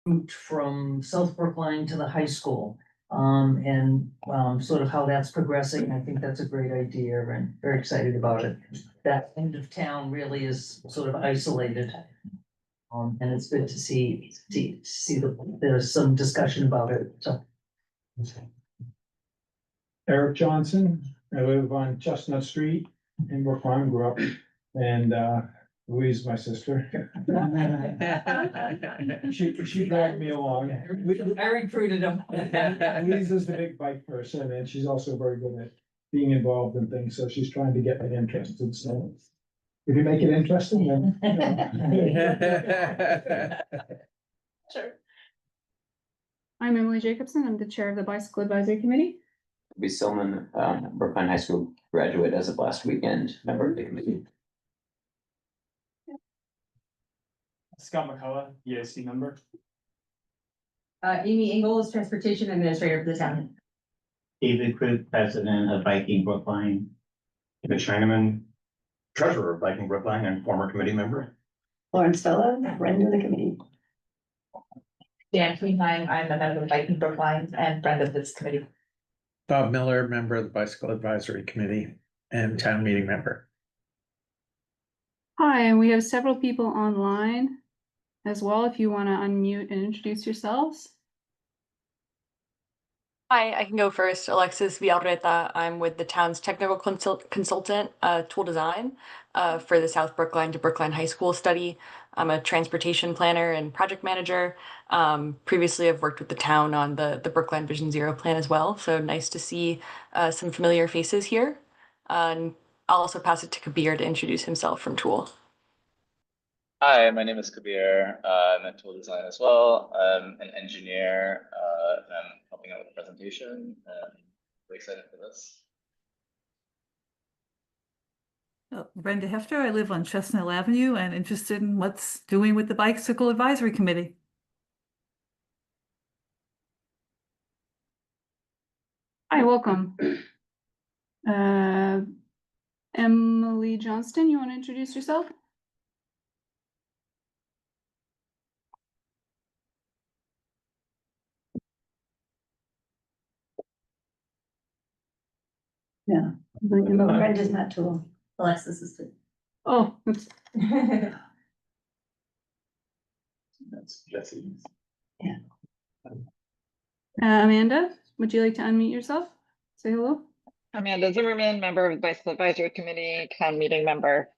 route from South Brookline to the high school. And sort of how that's progressing. I think that's a great idea and very excited about it. That end of town really is sort of isolated. And it's good to see that there's some discussion about it, so. Eric Johnson, I live on Chestnut Street in Brookline, grew up, and Louise, my sister. She dragged me along. I recruited him. Louise is the big bike person, and she's also very good at being involved in things, so she's trying to get me interested, so. If you make it interesting, then. Sure. I'm Emily Jacobson. I'm the chair of the Bicycle Advisory Committee. Be Silman, Brookline High School graduate as of last weekend, member of the committee. Scott McCullough, EIC member. Amy Ingles, Transportation Administrator for the town. David Krug, president of Viking Brookline. David Chinaman, treasurer of Viking Brookline and former committee member. Lauren Stella, friend of the committee. Dan Queenheim, I'm a member of Viking Brookline and friend of this committee. Bob Miller, member of the Bicycle Advisory Committee and town meeting member. Hi, and we have several people online as well. If you want to unmute and introduce yourselves. Hi, I can go first. Alexis Villarreta. I'm with the town's technical consultant, Tool Design, for the South Brookline to Brookline High School study. I'm a transportation planner and project manager. Previously, I've worked with the town on the Brookline Vision Zero plan as well. So nice to see some familiar faces here. And I'll also pass it to Kabir to introduce himself from Tool. Hi, my name is Kabir. I'm in Tool Design as well. I'm an engineer. I'm helping out with the presentation. Really excited for this. Brenda Hefter, I live on Chestnut Avenue and interested in what's doing with the Bicycle Advisory Committee. Hi, welcome. Emily Johnston, you want to introduce yourself? Yeah. Brenda's not Tool. Alexis is Tool. Oh, oops. That's Jesse. Yeah. Amanda, would you like to unmute yourself? Say hello. Amanda Zimmerman, member of the Bicycle Advisory Committee, town meeting member.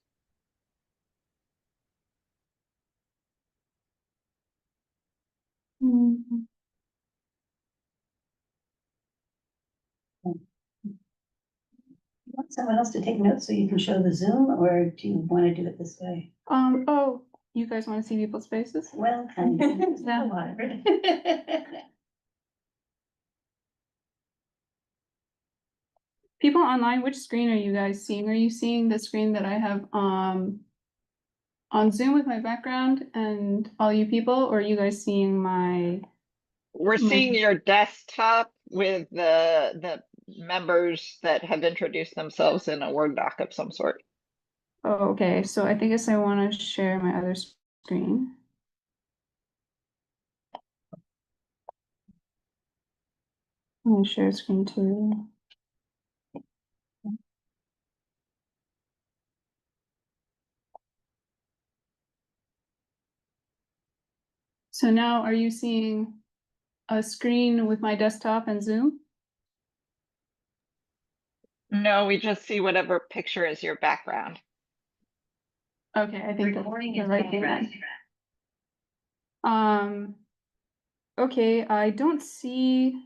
Mhm. You want someone else to take notes so you can show the Zoom, or do you want to do it this way? Oh, you guys want to see people's faces? Well, kind of. Yeah. Whatever. People online, which screen are you guys seeing? Are you seeing the screen that I have on Zoom with my background and all you people, or are you guys seeing my? We're seeing your desktop with the members that have introduced themselves in a Word doc of some sort. Oh, okay, so I guess I want to share my other screen. I'm going to share screen too. So now are you seeing a screen with my desktop and Zoom? No, we just see whatever picture is your background. Okay, I think that's the right thing then. Okay, I don't see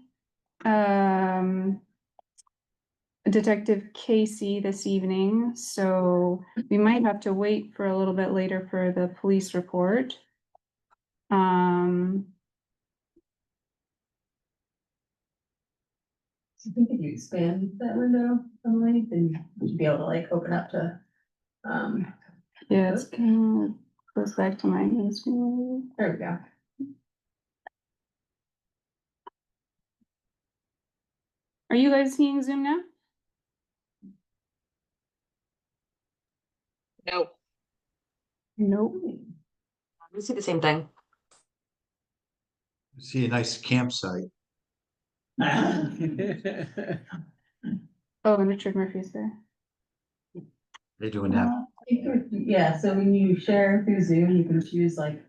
Detective Casey this evening, so we might have to wait for a little bit later for the police report. I think if you expand that window, Emily, then you'd be able to like open up to, Yeah, it's kind of goes back to my main screen. there we go. Are you guys seeing Zoom now? No. Nope. We see the same thing. See a nice campsite. Oh, and Richard Murphy's there. They're doing that. Yeah, so when you share through Zoom, you can choose like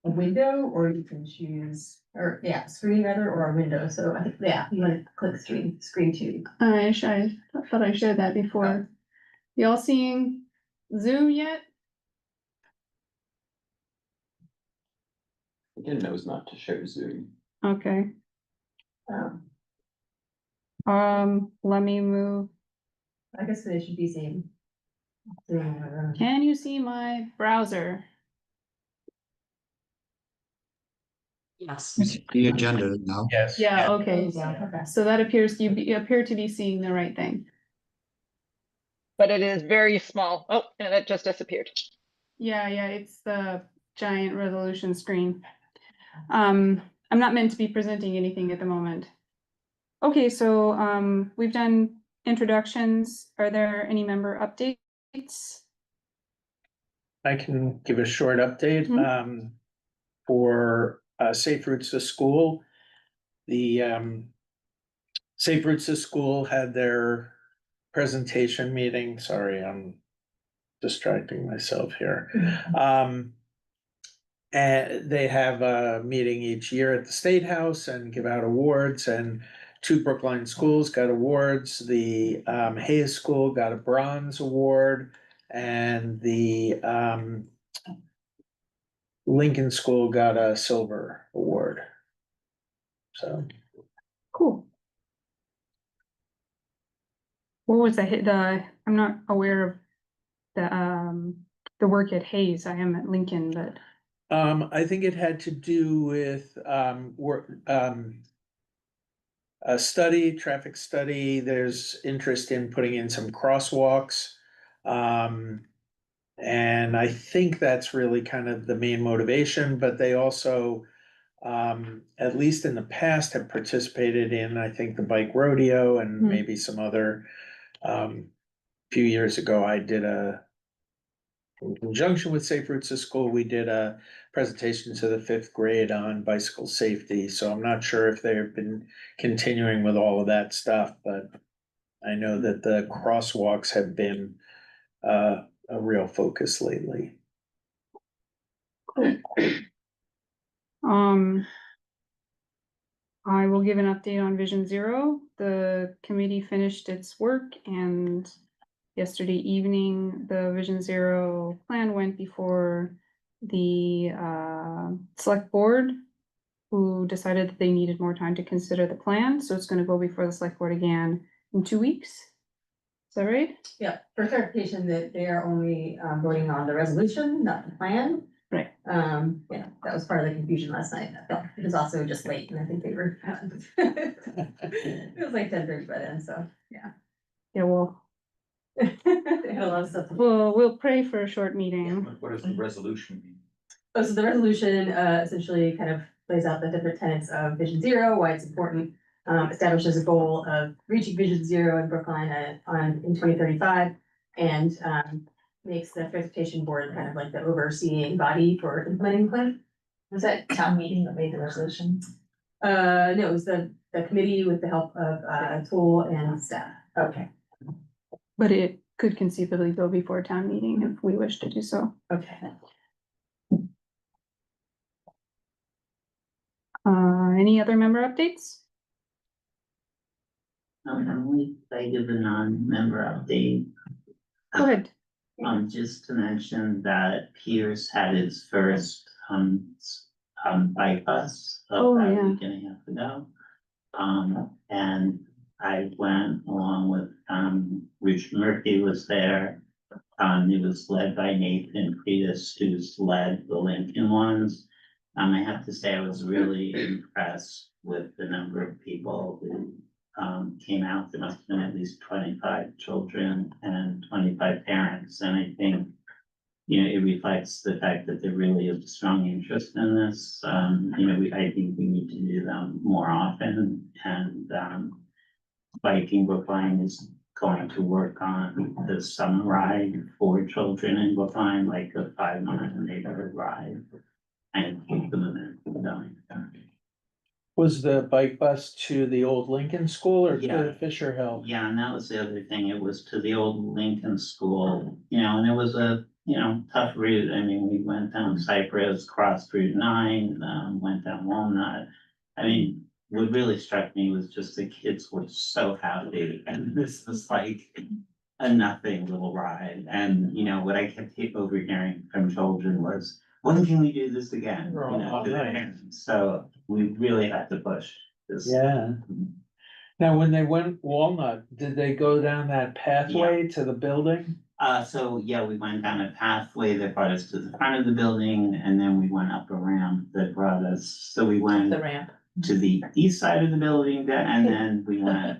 a window or you can choose, or yeah, screen rather, or a window. So I think, yeah, you want to click screen two. I thought I shared that before. Y'all seeing Zoom yet? I didn't know it was not to show Zoom. Okay, Um, let me move. I guess they should be seen. Can you see my browser? Yes. The agenda now. Yes. Yeah, okay. Okay. So that you appear to be seeing the right thing. But it is very small. Oh, and it just disappeared. Yeah, it's the giant resolution screen. I'm not meant to be presenting anything at the moment. Okay, so we've done introductions. Are there any member updates? I can give a short update, Mhm. for, Safe Routes to School. The, Safe Routes to School had their presentation meeting. Sorry, I'm distracting myself here. And they have a meeting each year at the State House and give out awards, and 2 Brookline schools got awards. The Hayes School got a bronze award, and the Lincoln School got a silver award. So Cool. What was I'm not aware of the work at Hayes. I am at Lincoln, but I think it had to do with work, a study, traffic study. There's interest in putting in some crosswalks. And I think that's really kind of the main motivation, but they also, at least in the past, have participated in, I think, the bike rodeo and Hmm. maybe some other. Few years ago, I did in conjunction with Safe Routes to School, we did a presentation to the 5th grade on bicycle safety. So I'm not sure if they've been continuing with all of that stuff, but I know that the crosswalks have been a real focus lately. I will give an update on Vision Zero. The committee finished its work, and yesterday evening, the Vision Zero plan went before the select board, who decided that they needed more time to consider the plan. So it's going to go before the select board again in 2 weeks. Is that right? Yeah, for clarification that they are only voting on the resolution, not the plan. Right. Yeah, that was part of the confusion last night. It was also just late and I think they were. It was like 10:30 by then, so, yeah. Yeah, well, They had a lot of stuff. we'll pray for a short meeting. What does the resolution mean? Oh, so the resolution essentially kind of lays out the different tenets of Vision Zero, why it's important. Establishes a goal of reaching Vision Zero in Brookline in 2035, and makes the transportation board kind of like the overseeing body for implementing the plan. Was that town meeting that made the resolution? No, it was the committee with the help of Tool and staff. Okay. But it could conceivably go before town meeting if we wish to do so. Okay. Any other member updates? Emily, I give a non-member update. Go ahead. Just to mention that Pierce had his first, bike bus Oh, about a yeah. week and a half ago. And I went along with, Richard Murphy was there. It was led by Nathan Cretus, who's led the Lincoln ones. I have to say, I was really impressed with the number of people who came out. There must have been at least 25 children and 25 parents. And I think, it reflects the fact that there really is a strong interest in this. I think we need to do them more often. And Biking Brookline is going to work on the summer ride for children in Brookline, like a 5-mile neighborhood ride, and keep the momentum going. Was the bike bus to the old Lincoln School or Yeah. to Fisher Hill? Yeah, and that was the other thing. It was to the old Lincoln School, you know, and it was a, you know, tough route. I mean, we went down Cypress, crossed Route 9, went down Walnut. I mean, what really struck me was just the kids were so happy, and this was like a nothing little ride. And, you know, what I kept overhearing from children was, when can we do this again? You know, to their parents. So we really had to push this. Yeah. Now, when they went Walnut, did they go down that pathway to the building? So yeah, we went down a pathway that brought us to the front of the building, and then we went up a ramp that brought us, so we went The ramp. to the east side of the building, and then we went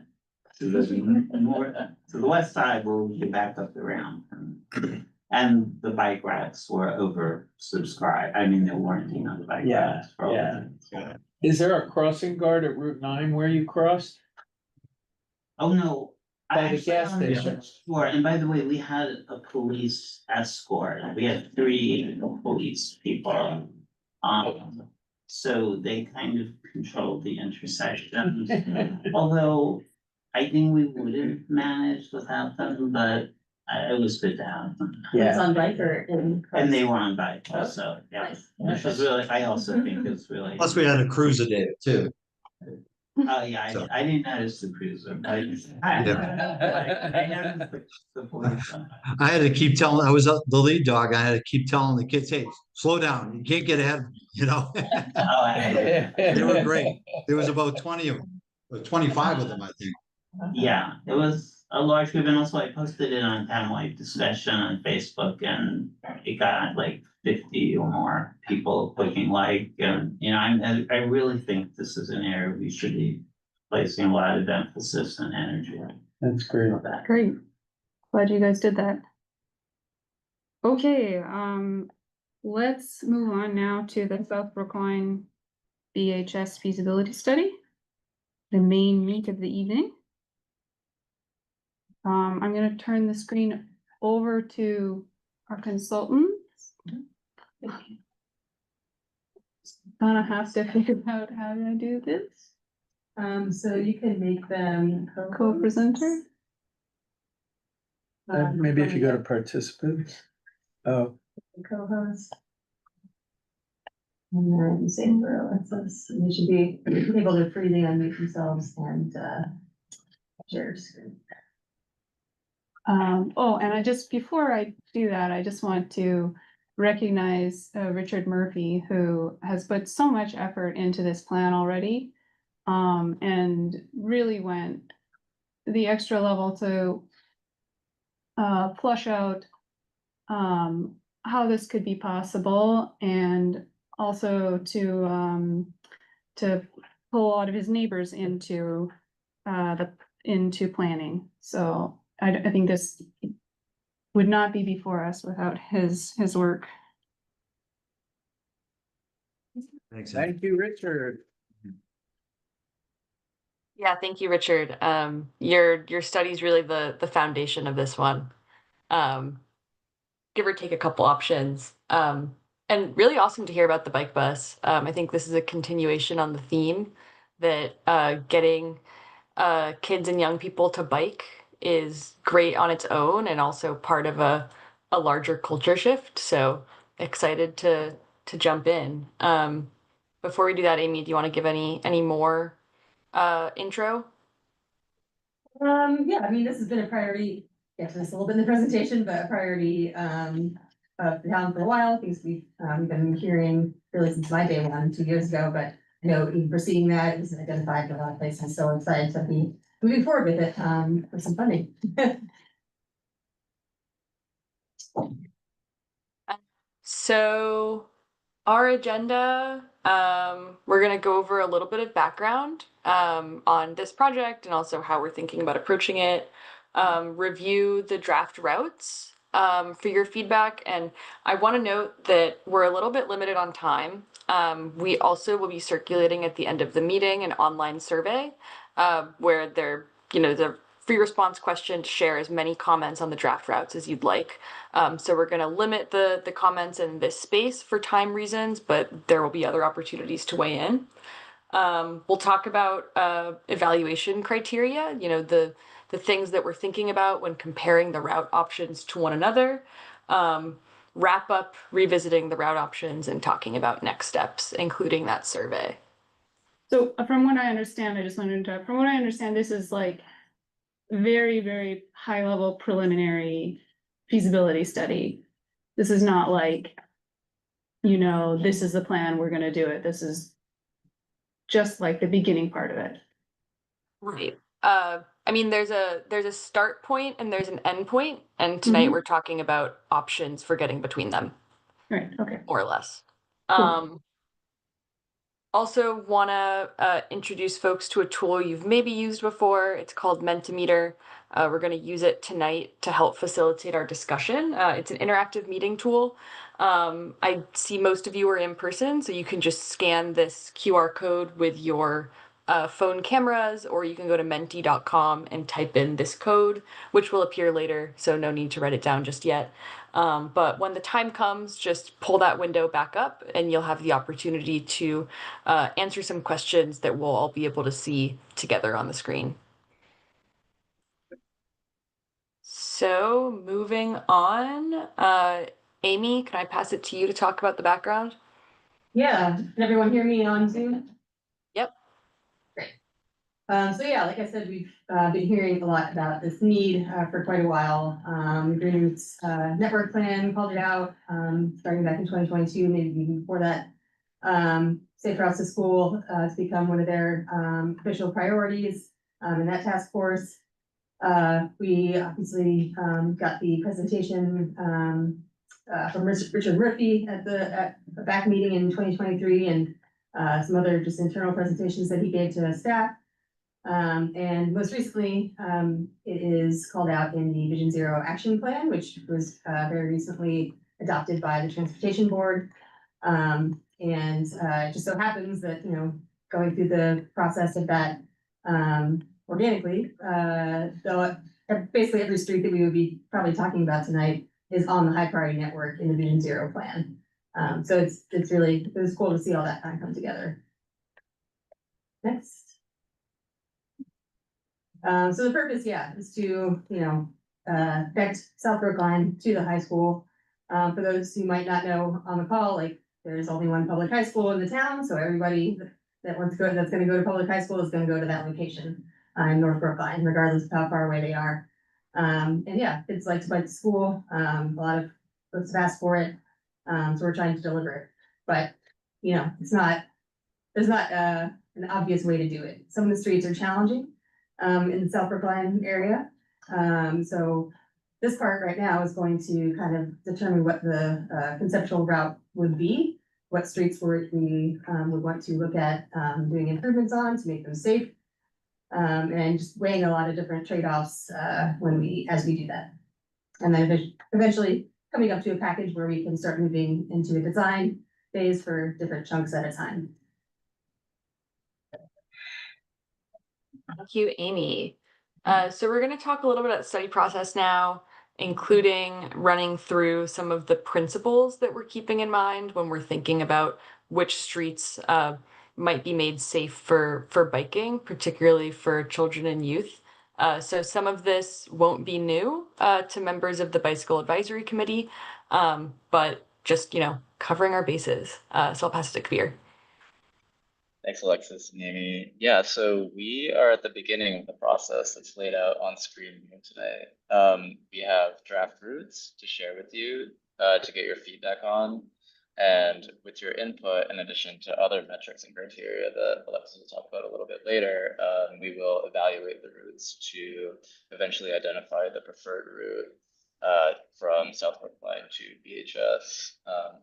to the north, to the west side, where we get back up the ramp. And the bike racks were oversubscribed. I mean, there weren't enough bike Yeah, racks. for all yeah. of it. Is there a crossing guard at Route 9 where you crossed? Oh, no. By the gas station. Sure, and by the way, we had a police escort. We had 3 police people. So they kind of controlled the intersections. Although I think we would have managed without them, but it was good to have them. It's on bike or in. And they were on bike also, yeah. Nice. Which was really, I also think it's really. Plus we had a cruiser day too. Oh, yeah, So- I didn't notice the cruiser. I noticed the police. I had to keep telling, I was the lead dog. I had to keep telling the kids, hey, slow down. You can't get ahead, you know? They were great. There was about 20 of them, or 25 of them, I think. Yeah, it was a large group, and also I posted it on townwide discussion on Facebook, and it got like 50 or more people clicking like, and, you know, I really think this is an area we should be placing a lot of emphasis and energy. That's great. Great. Glad you guys did that. Okay, let's move on now to the South Brookline BHS feasibility study. The main meat of the evening. I'm gonna turn the screen over to our consultants. Gonna have to figure out how to do this. So you can make them. Co-presenter. Maybe if you go to participants. Oh, Co-host. And then same for Alexis, and they should be able to freely unmute themselves and share screen. Oh, and before I do that, I just want to recognize Richard Murphy, who has put so much effort into this plan already. And really went the extra level to flush out how this could be possible, and also to pull a lot of his neighbors into planning. So I think this would not be before us without his work. Thanks. thank you, Richard. Yeah, thank you, Richard. Your study is really the foundation of this one. Give or take a couple options. And really awesome to hear about the bike bus. I think this is a continuation on the theme that getting kids and young people to bike is great on its own and also part of a larger culture shift. So excited to jump in. Before we do that, Amy, do you want to give any more intro? Yeah, I mean, this has been a priority, yeah, this a little bit in the presentation, but a priority of the town for a while, things we've been hearing really since my day 2 years ago, but I know even foreseeing that it was identified in a lot of places, so I'm excited to be moving forward with it for some funding. So our agenda, we're going to go over a little bit of background on this project and also how we're thinking about approaching it, review the draft routes for your feedback. And I want to note that we're a little bit limited on time. We also will be circulating at the end of the meeting an online survey where the free response question to share as many comments on the draft routes as you'd like. So we're going to limit the comments in this space for time reasons, but there will be other opportunities to weigh in. We'll talk about evaluation criteria, you know, the things that we're thinking about when comparing the route options to one another. Wrap up revisiting the route options and talking about next steps, including that survey. So from what I understand, I just wanted to interrupt. From what I understand, this is like very, very high level preliminary feasibility study. This is not like, you know, this is the plan, we're gonna do it. This is just like the beginning part of it. Right. I mean, there's a start point and there's an end point, and tonight we're talking about options for getting between them. Right, okay. More or less. Cool. Also want to introduce folks to a tool you've maybe used before. It's called Mentimeter. We're going to use it tonight to help facilitate our discussion. It's an interactive meeting tool. I see most of you are in person, so you can just scan this QR code with your phone cameras, or you can go to menti.com and type in this code, which will appear later, so no need to write it down just yet. But when the time comes, just pull that window back up and you'll have the opportunity to answer some questions that we'll all be able to see together on the screen. So moving on, Amy, can I pass it to you to talk about the background? Yeah, can everyone hear me on Zoom? Yep. Great. So yeah, like I said, we've been hearing a lot about this need for quite a while. Green Roots Network Plan called it out, starting back in 2022, maybe even before that. Safe Routes to School has become one of their official priorities in that task force. We obviously got the presentation from Richard Murphy at the back meeting in 2023, and some other just internal presentations that he gave to staff. And most recently, it is called out in the Vision Zero Action Plan, which was very recently adopted by the Transportation Board. And it just so happens that, you know, going through the process of that organically, though basically every street that we would be probably talking about tonight is on the high priority network in the Vision Zero plan. So it was cool to see all that kind of come together. Next. So the purpose, yeah, is to, you know, connect South Brookline to the high school. For those who might not know on the call, like there's only one public high school in the town, so everybody that wants to go, that's going to go to public high school is going to go to that location in North Brookline, regardless of how far away they are. And yeah, kids like to bike to school. A lot of folks have asked for it, so we're trying to deliver it. But you know, there's not an obvious way to do it. Some of the streets are challenging in the South Brookline area. So this part right now is going to kind of determine what the conceptual route would be, what streets we would want to look at doing improvements on to make them safe, and just weighing a lot of different trade-offs as we do that. And then eventually coming up to a package where we can start moving into a design phase for different chunks at a time. Thank you, Amy. So we're going to talk a little bit about the study process now, including running through some of the principles that we're keeping in mind when we're thinking about which streets might be made safe for biking, particularly for children and youth. So some of this won't be new to members of the Bicycle Advisory Committee, but just, you know, covering our bases. So I'll pass it to Kabir. Thanks, Alexis and Amy. Yeah, so we are at the beginning of the process that's laid out on screen here today. We have draft routes to share with you to get your feedback on. And with your input, in addition to other metrics and criteria that Alexis will talk about a little bit later, we will evaluate the routes to eventually identify the preferred route from South Brookline to BHS.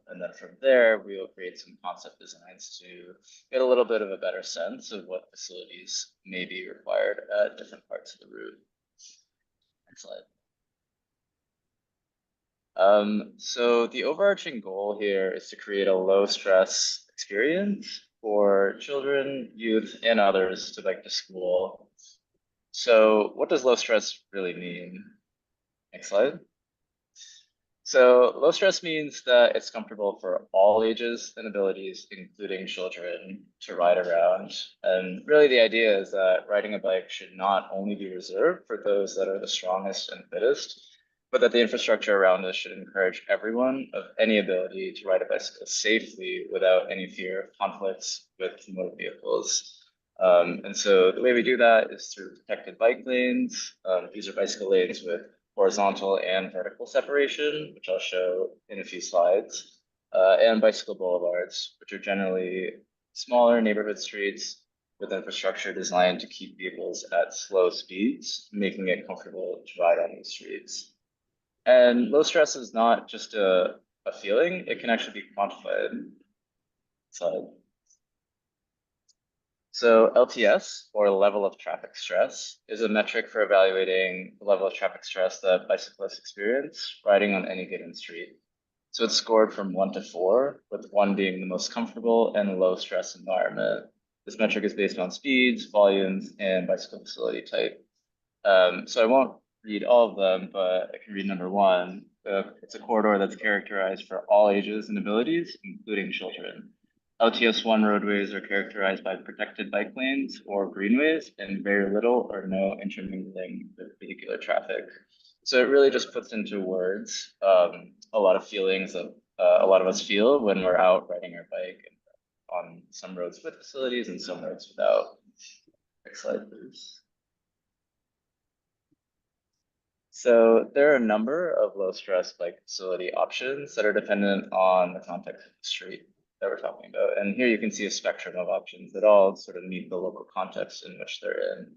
And then from there, we will create some concept designs to get a little bit of a better sense of what facilities may be required at different parts of the route. Next slide. So the overarching goal here is to create a low stress experience for children, youth, and others to bike to school. So what does low stress really mean? Next slide. So low stress means that it's comfortable for all ages and abilities, including children, to ride around. And really the idea is that riding a bike should not only be reserved for those that are the strongest and fittest, but that the infrastructure around us should encourage everyone of any ability to ride a bicycle safely without any fear of conflicts with motor vehicles. And so the way we do that is through protected bike lanes. These are bicycle lanes with horizontal and vertical separation, which I'll show in a few slides, and bicycle boulevards, which are generally smaller neighborhood streets with infrastructure designed to keep vehicles at slow speeds, making it comfortable to ride on these streets. And low stress is not just a feeling, it can actually be quantified. Slide. So LTS, or level of traffic stress, is a metric for evaluating the level of traffic stress that bicyclists experience riding on any given street. So it's scored from 1 to 4, with 1 being the most comfortable and low stress environment. This metric is based on speeds, volumes, and bicycle facility type. So I won't read all of them, but I can read number 1. It's a corridor that's characterized for all ages and abilities, including children. LTS1 roadways are characterized by protected bike lanes or greenways and very little or no intermingling with vehicular traffic. So it really just puts into words a lot of feelings that a lot of us feel when we're out riding our bike on some roads with facilities and some roads without. Next slide, please. So there are a number of low stress bike facility options that are dependent on the context of the street that we're talking about. And here you can see a spectrum of options that all sort of meet the local context in which they're in.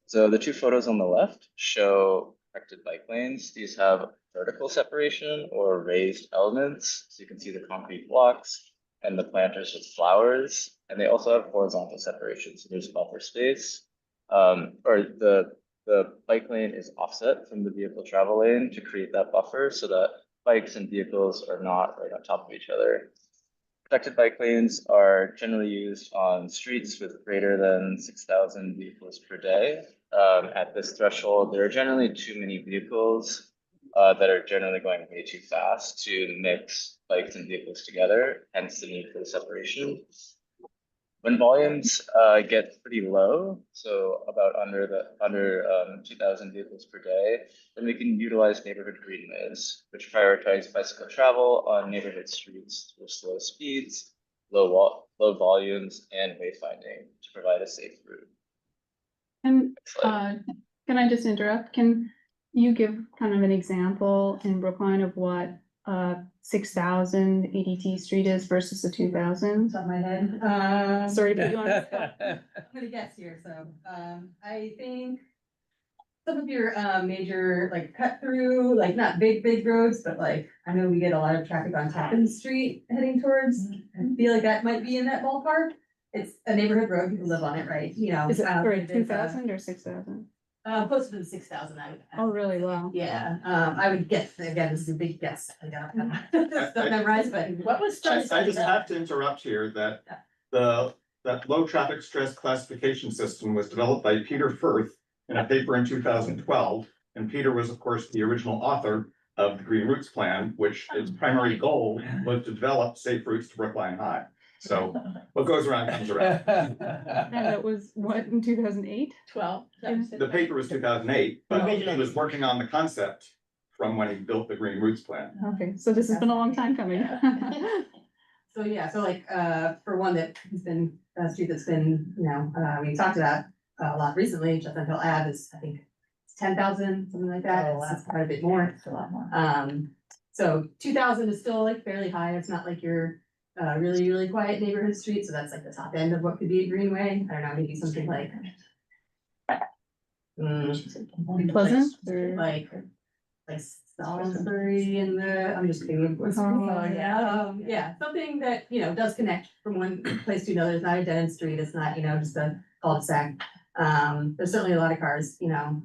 So the 2 photos on the left show protected bike lanes. These have vertical separation or raised elements. So you can see the concrete blocks and the planters with flowers. And they also have horizontal separation. So there's buffer space, or the bike lane is offset from the vehicle travel lane to create that buffer so that bikes and vehicles are not right on top of each other. Protected bike lanes are generally used on streets with greater than 6,000 vehicles per day. At this threshold, there are generally too many vehicles that are generally going way too fast to mix bikes and vehicles together, hence the need for the separation. When volumes get pretty low, so about under 2,000 vehicles per day, then we can utilize neighborhood greenways, which prioritize bicycle travel on neighborhood streets with slow speeds, low volumes, and wayfinding to provide a safe route. And can I just interrupt? Can you give kind of an example in Brookline of what 6,000 ADT street is versus the 2,000? Top of my head. Sorry to put you on the spot. I'm gonna guess here, so, I think some of your, major, like, cut through, like, not big roads, but like, I know we get a lot of traffic on Tappan Street heading towards, I feel like that might be in that ballpark. It's a neighborhood road, people live on it, right, you know. Is it for it's, 2,000 or 6,000? Closer to the 6,000, I would. Oh, really? Wow. Yeah, I would guess, again, this is a big guess, I don't memorize, but what was? I just have to interrupt here that that low traffic stress classification system was developed by Peter Firth in a paper in 2012. And Peter was, of course, the original author of the Green Routes Plan, which its primary goal was to develop safe routes to Brookline High. So what goes around comes around. And that was what, in 2008? 12. The paper was 2008, but he was working on the concept from when he built the Green Routes Plan. Okay, so this has been a long time coming. So yeah, so like, for one that has been, a street that's been, you know, we talked about a lot recently, Chestnut Hill Ave is, I think, it's 10,000, something like that, it's quite a bit more. It's a lot more. So 2,000 is still like fairly high, it's not like your really quiet neighborhood street, so that's like the top end of what could be a greenway, I don't know, maybe something like. Pleasant or? Like Salisbury and I'm just thinking. Yeah, something that, you know, does connect from one place to another, it's not a dead end street, it's not, you know, just a cul-de-sac. There's certainly a lot of cars, you know,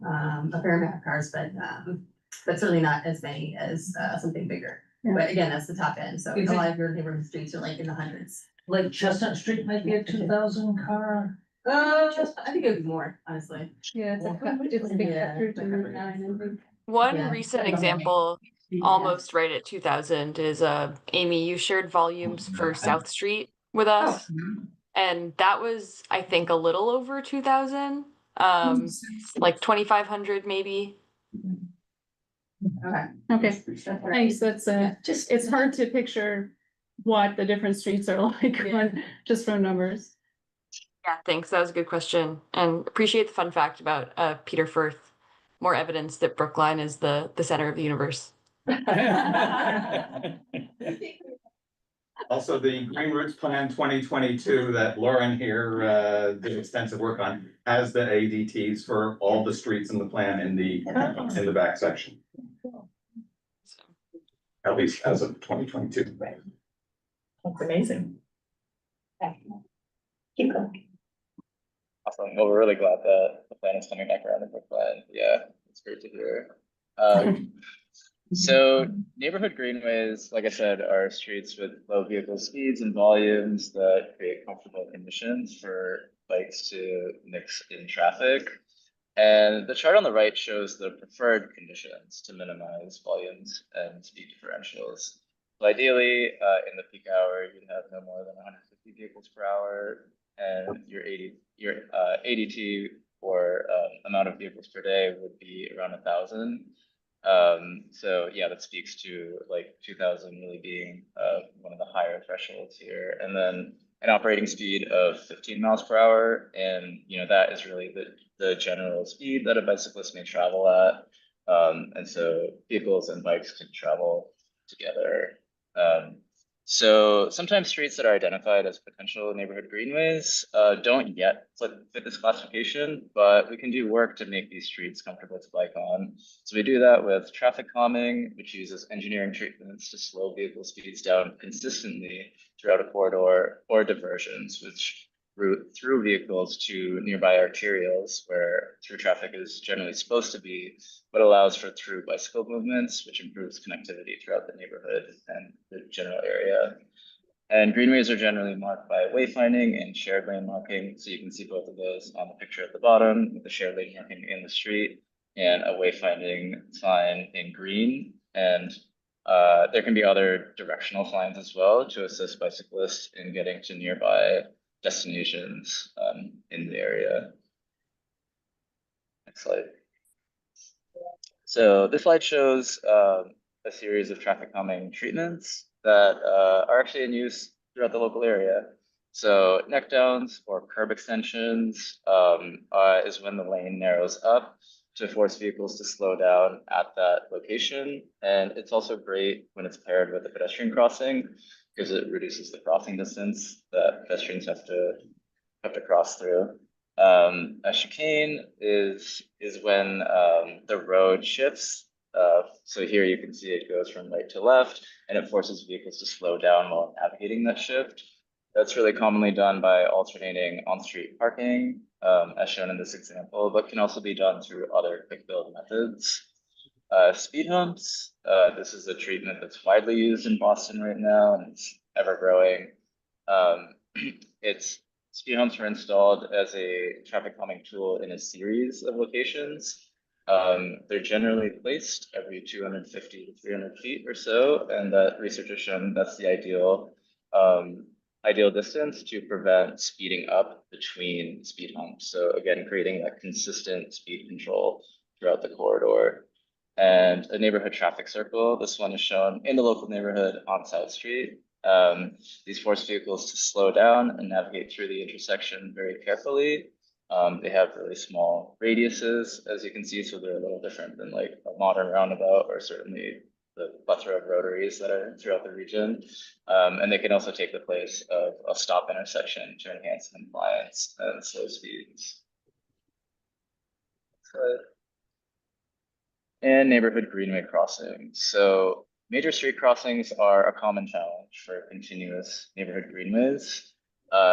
a fair amount of cars, but certainly not as many as something bigger. Yeah. But again, that's the top end, so a lot of your neighborhood streets are like in the hundreds. Like Chestnut Street might be a 2,000 car. I think it would be more, honestly. Yeah, it's a big cut through to Route 9, I think. One Yeah. recent example almost right at 2000 is Amy, you shared volumes for South Street with us. And that was, I think, a little over 2000, like 2500 maybe. Okay. Okay, That's right. thanks, that's just, it's hard to picture what the different streets are like on, just from numbers. Yeah, thanks. That was a good question. And appreciate the fun fact about Peter Firth. More evidence that Brookline is the center of the universe. Also, the Green Routes Plan 2022 that Lauren here did extensive work on has the ADTs for all the streets in the plan in the back section. At least as of 2022. That's amazing. Keep going. Awesome. Well, we're really glad that the plan is coming back around in Brookline. Yeah, it's great to hear. So neighborhood greenways, like I said, are streets with low vehicle speeds and volumes that create comfortable conditions for bikes to mix in traffic. And the chart on the right shows the preferred conditions to minimize volumes and speed differentials. So ideally, in the peak hour, you'd have no more than 150 vehicles per hour, and your ADT or amount of vehicles per day would be around 1,000. So yeah, that speaks to like 2000 really being one of the higher thresholds here. And then an operating speed of 15 miles per hour. And that is really the general speed that a bicyclist may travel at. And so vehicles and bikes can travel together. So sometimes streets that are identified as potential neighborhood greenways don't yet fit this classification, but we can do work to make these streets comfortable to bike on. So we do that with traffic calming, which uses engineering treatments to slow vehicle speeds down consistently throughout a corridor, or diversions, which route through vehicles to nearby arterials where through traffic is generally supposed to be, but allows for through bicycle movements, which improves connectivity throughout the neighborhood and the general area. And greenways are generally marked by wayfinding and shared lane marking. So you can see both of those on the picture at the bottom, with the shared lane marking in the street and a wayfinding sign in green. And there can be other directional signs as well to assist bicyclists in getting to nearby destinations in the area. Next slide. So this slide shows a series of traffic calming treatments that are actually in use throughout the local area. So neck downs or curb extensions is when the lane narrows up to force vehicles to slow down at that location. And it's also great when it's paired with a pedestrian crossing, because it reduces the crossing distance that pedestrians have to cross through. A chicane is when the road shifts. So here you can see it goes from right to left, and it forces vehicles to slow down while navigating that shift. That's really commonly done by alternating on-street parking, as shown in this example, but can also be done through other quick build methods. Speed humps, this is a treatment that's widely used in Boston right now, and it's ever growing. Speed humps are installed as a traffic calming tool in a series of locations. They're generally placed every 250 to 300 feet or so, and that research has shown that's the ideal distance to prevent speeding up between speed humps. So again, creating that consistent speed control throughout the corridor. And a neighborhood traffic circle. This one is shown in the local neighborhood on South Street. These force vehicles to slow down and navigate through the intersection very carefully. They have really small radiuses, as you can see, so they're a little different than like a modern roundabout, or certainly the plethora of rotaries that are throughout the region. And they can also take the place of a stop intersection to enhance compliance and slow speeds. And neighborhood greenway crossings. So major street crossings are a common challenge for continuous neighborhood greenways.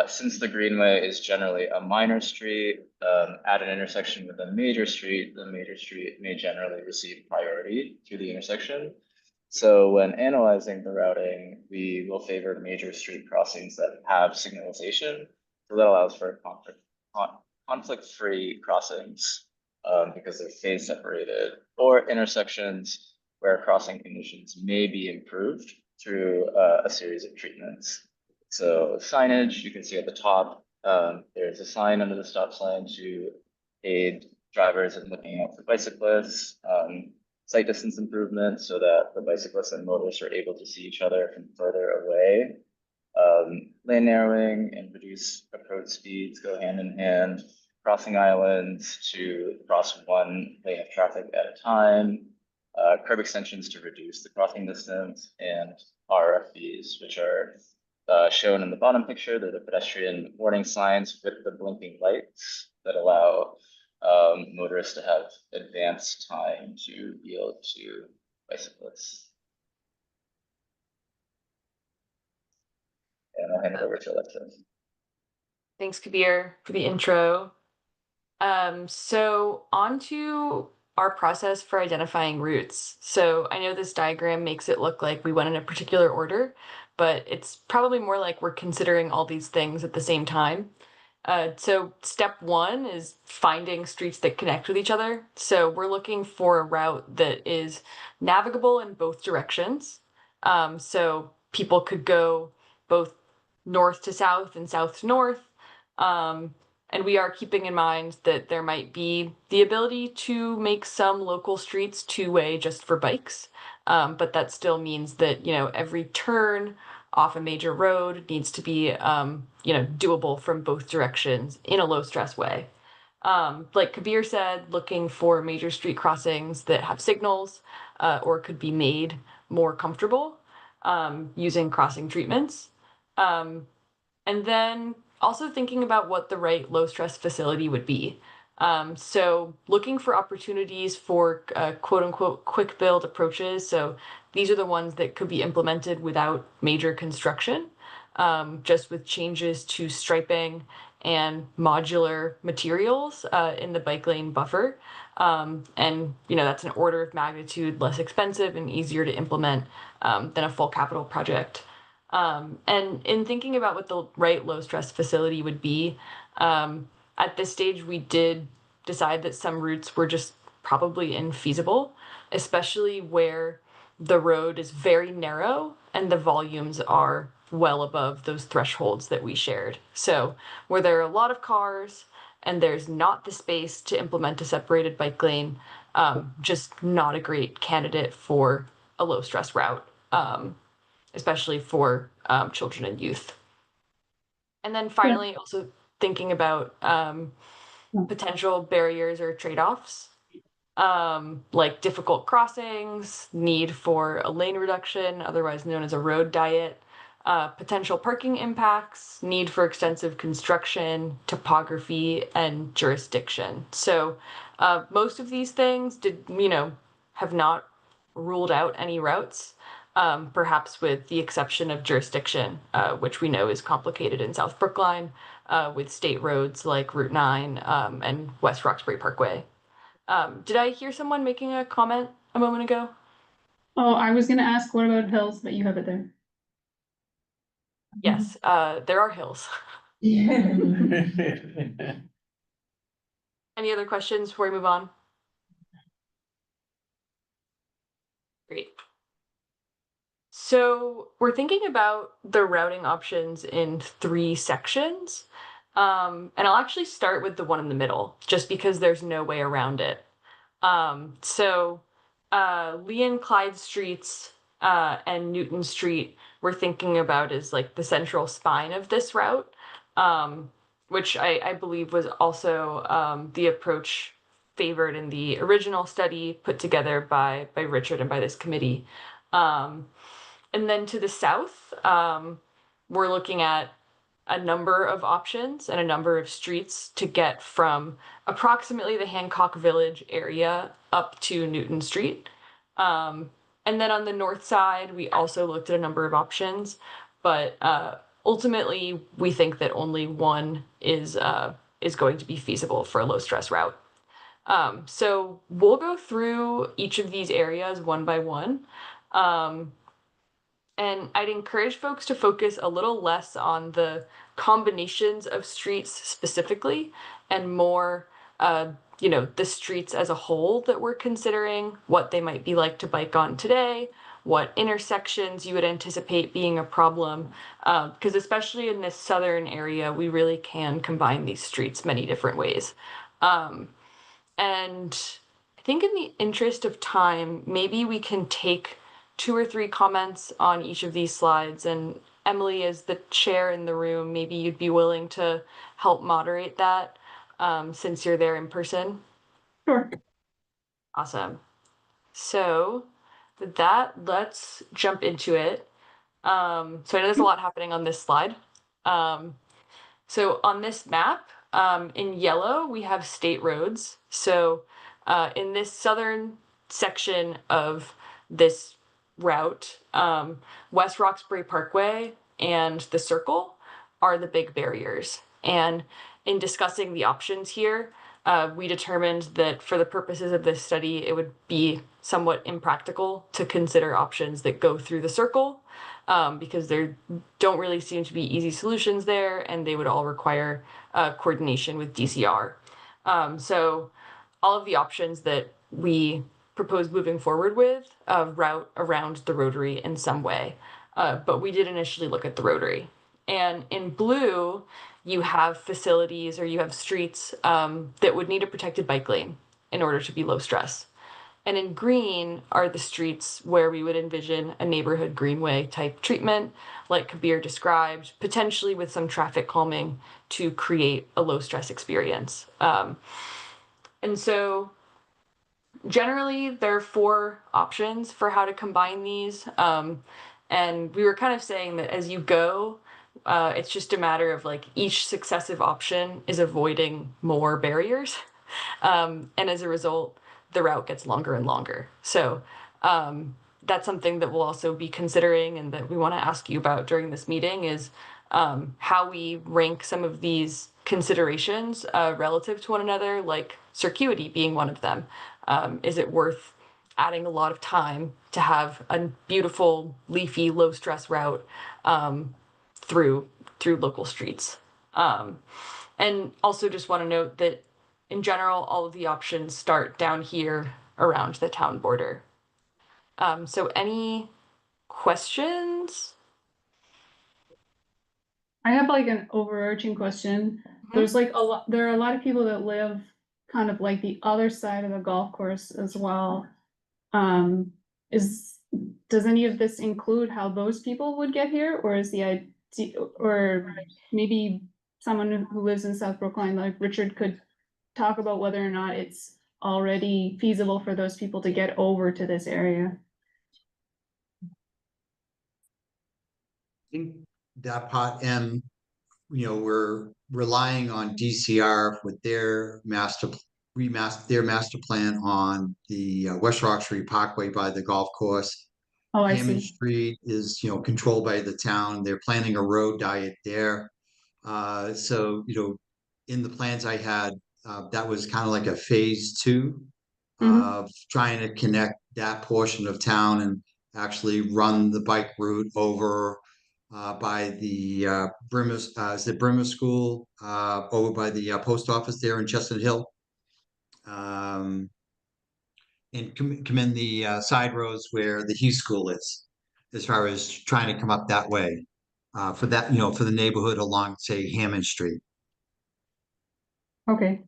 Since the greenway is generally a minor street at an intersection with a major street, the major street may generally receive priority through the intersection. So when analyzing the routing, we will favor major street crossings that have signalization. So that allows for conflict-free crossings because they're phase separated, or intersections where crossing conditions may be improved through a series of treatments. So signage, you can see at the top, there's a sign under the stop sign to aid drivers in looking out for bicyclists, sight distance improvement so that the bicyclists and motorists are able to see each other from further away. Lane narrowing and reduced approach speeds go hand in hand. Crossing islands to cross one lane of traffic at a time. Curb extensions to reduce the crossing distance, and RFBs, which are shown in the bottom picture. They're the pedestrian warning signs with the blinking lights that allow motorists to have advanced time to yield to bicyclists. And I'll hand it over to Alexa. Thanks, Kabir, for the intro. So on to our process for identifying routes. So I know this diagram makes it look like we went in a particular order, but it's probably more like we're considering all these things at the same time. So step one is finding streets that connect with each other. So we're looking for a route that is navigable in both directions. So people could go both north to south and south to north. And we are keeping in mind that there might be the ability to make some local streets two-way just for bikes. But that still means that, every turn off a major road needs to be, doable from both directions in a low-stress way. Like Kabir said, looking for major street crossings that have signals or could be made more comfortable using crossing treatments. And then also thinking about what the right low-stress facility would be. So looking for opportunities for quote-unquote quick build approaches. So these are the ones that could be implemented without major construction, just with changes to striping and modular materials in the bike lane buffer. And, that's an order of magnitude less expensive and easier to implement than a full capital project. And in thinking about what the right low-stress facility would be, at this stage, we did decide that some routes were just probably infeasible, especially where the road is very narrow and the volumes are well above those thresholds that we shared. So where there are a lot of cars and there's not the space to implement a separated bike lane, just not a great candidate for a low-stress route, especially for children and youth. And then finally, also thinking about potential barriers or trade-offs, like difficult crossings, need for a lane reduction, otherwise known as a road diet, potential parking impacts, need for extensive construction, topography, and jurisdiction. So most of these things have not ruled out any routes, perhaps with the exception of jurisdiction, which we know is complicated in South Brookline with state roads like Route 9 and West Roxbury Parkway. Did I hear someone making a comment a moment ago? Oh, I was gonna ask, what about hills, but you have it there. Yes, there are hills. Any other questions before we move on? Great. So we're thinking about the routing options in 3 sections. And I'll actually start with the one in the middle, just because there's no way around it. So Lee and Clyde Streets and Newton Street we're thinking about as like the central spine of this route, which I believe was also the approach favored in the original study put together by Richard and by this committee. And then to the south, we're looking at a number of options and a number of streets to get from approximately the Hancock Village area up to Newton Street. And then on the north side, we also looked at a number of options, but ultimately we think that only one is going to be feasible for a low stress route. So we'll go through each of these areas one by one. And I'd encourage folks to focus a little less on the combinations of streets specifically and more you know, the streets as a whole that we're considering, what they might be like to bike on today, what intersections you would anticipate being a problem. Because especially in this southern area, we really can combine these streets many different ways. And I think in the interest of time, maybe we can take 2 or 3 comments on each of these slides. And Emily, as the chair in the room, maybe you'd be willing to help moderate that since you're there in person. Sure. Awesome. So with that, let's jump into it. So I know there's a lot happening on this slide. So on this map, in yellow, we have state roads. So in this southern section of this route, West Roxbury Parkway and the Circle are the big barriers. And in discussing the options here, we determined that for the purposes of this study, it would be somewhat impractical to consider options that go through the Circle, because there don't really seem to be easy solutions there, and they would all require coordination with DCR. So all of the options that we propose moving forward with route around the Rotary in some way, but we did initially look at the Rotary. And in blue, you have facilities or you have streets that would need a protected bike lane in order to be low stress. And in green are the streets where we would envision a neighborhood greenway type treatment, like Kabir described, potentially with some traffic calming to create a low stress experience. And so generally there are 4 options for how to combine these. And we were kind of saying that as you go, it's just a matter of like each successive option is avoiding more barriers. And as a result, the route gets longer and longer. So that's something that we'll also be considering and that we want to ask you about during this meeting is how we rank some of these considerations relative to one another, like circuity being one of them. Is it worth adding a lot of time to have a beautiful, leafy, low-stress route through local streets? And also just want to note that in general, all of the options start down here around the town border. So any questions? I have like an overarching question. There's like there are a lot of people that live kind of like the other side of the golf course as well. Does any of this include how those people would get here, or is the idea, or maybe someone who lives in South Brookline, like Richard, could talk about whether or not it's already feasible for those people to get over to this area? I think that part M, we're relying on DCR with their master plan on the West Roxbury Parkway by the golf course. Oh, I Hammond see. Street is, controlled by the town. They're planning a road diet there. So, in the plans I had, that was kind of like a phase 2 of trying to connect that portion of town and actually run the bike route over by the Brimmer School, over by the post office there in Chestnut Hill. And come in the side roads where the Hughes School is, as far as trying to come up that way for that, for the neighborhood along, say, Hammond Street. Okay.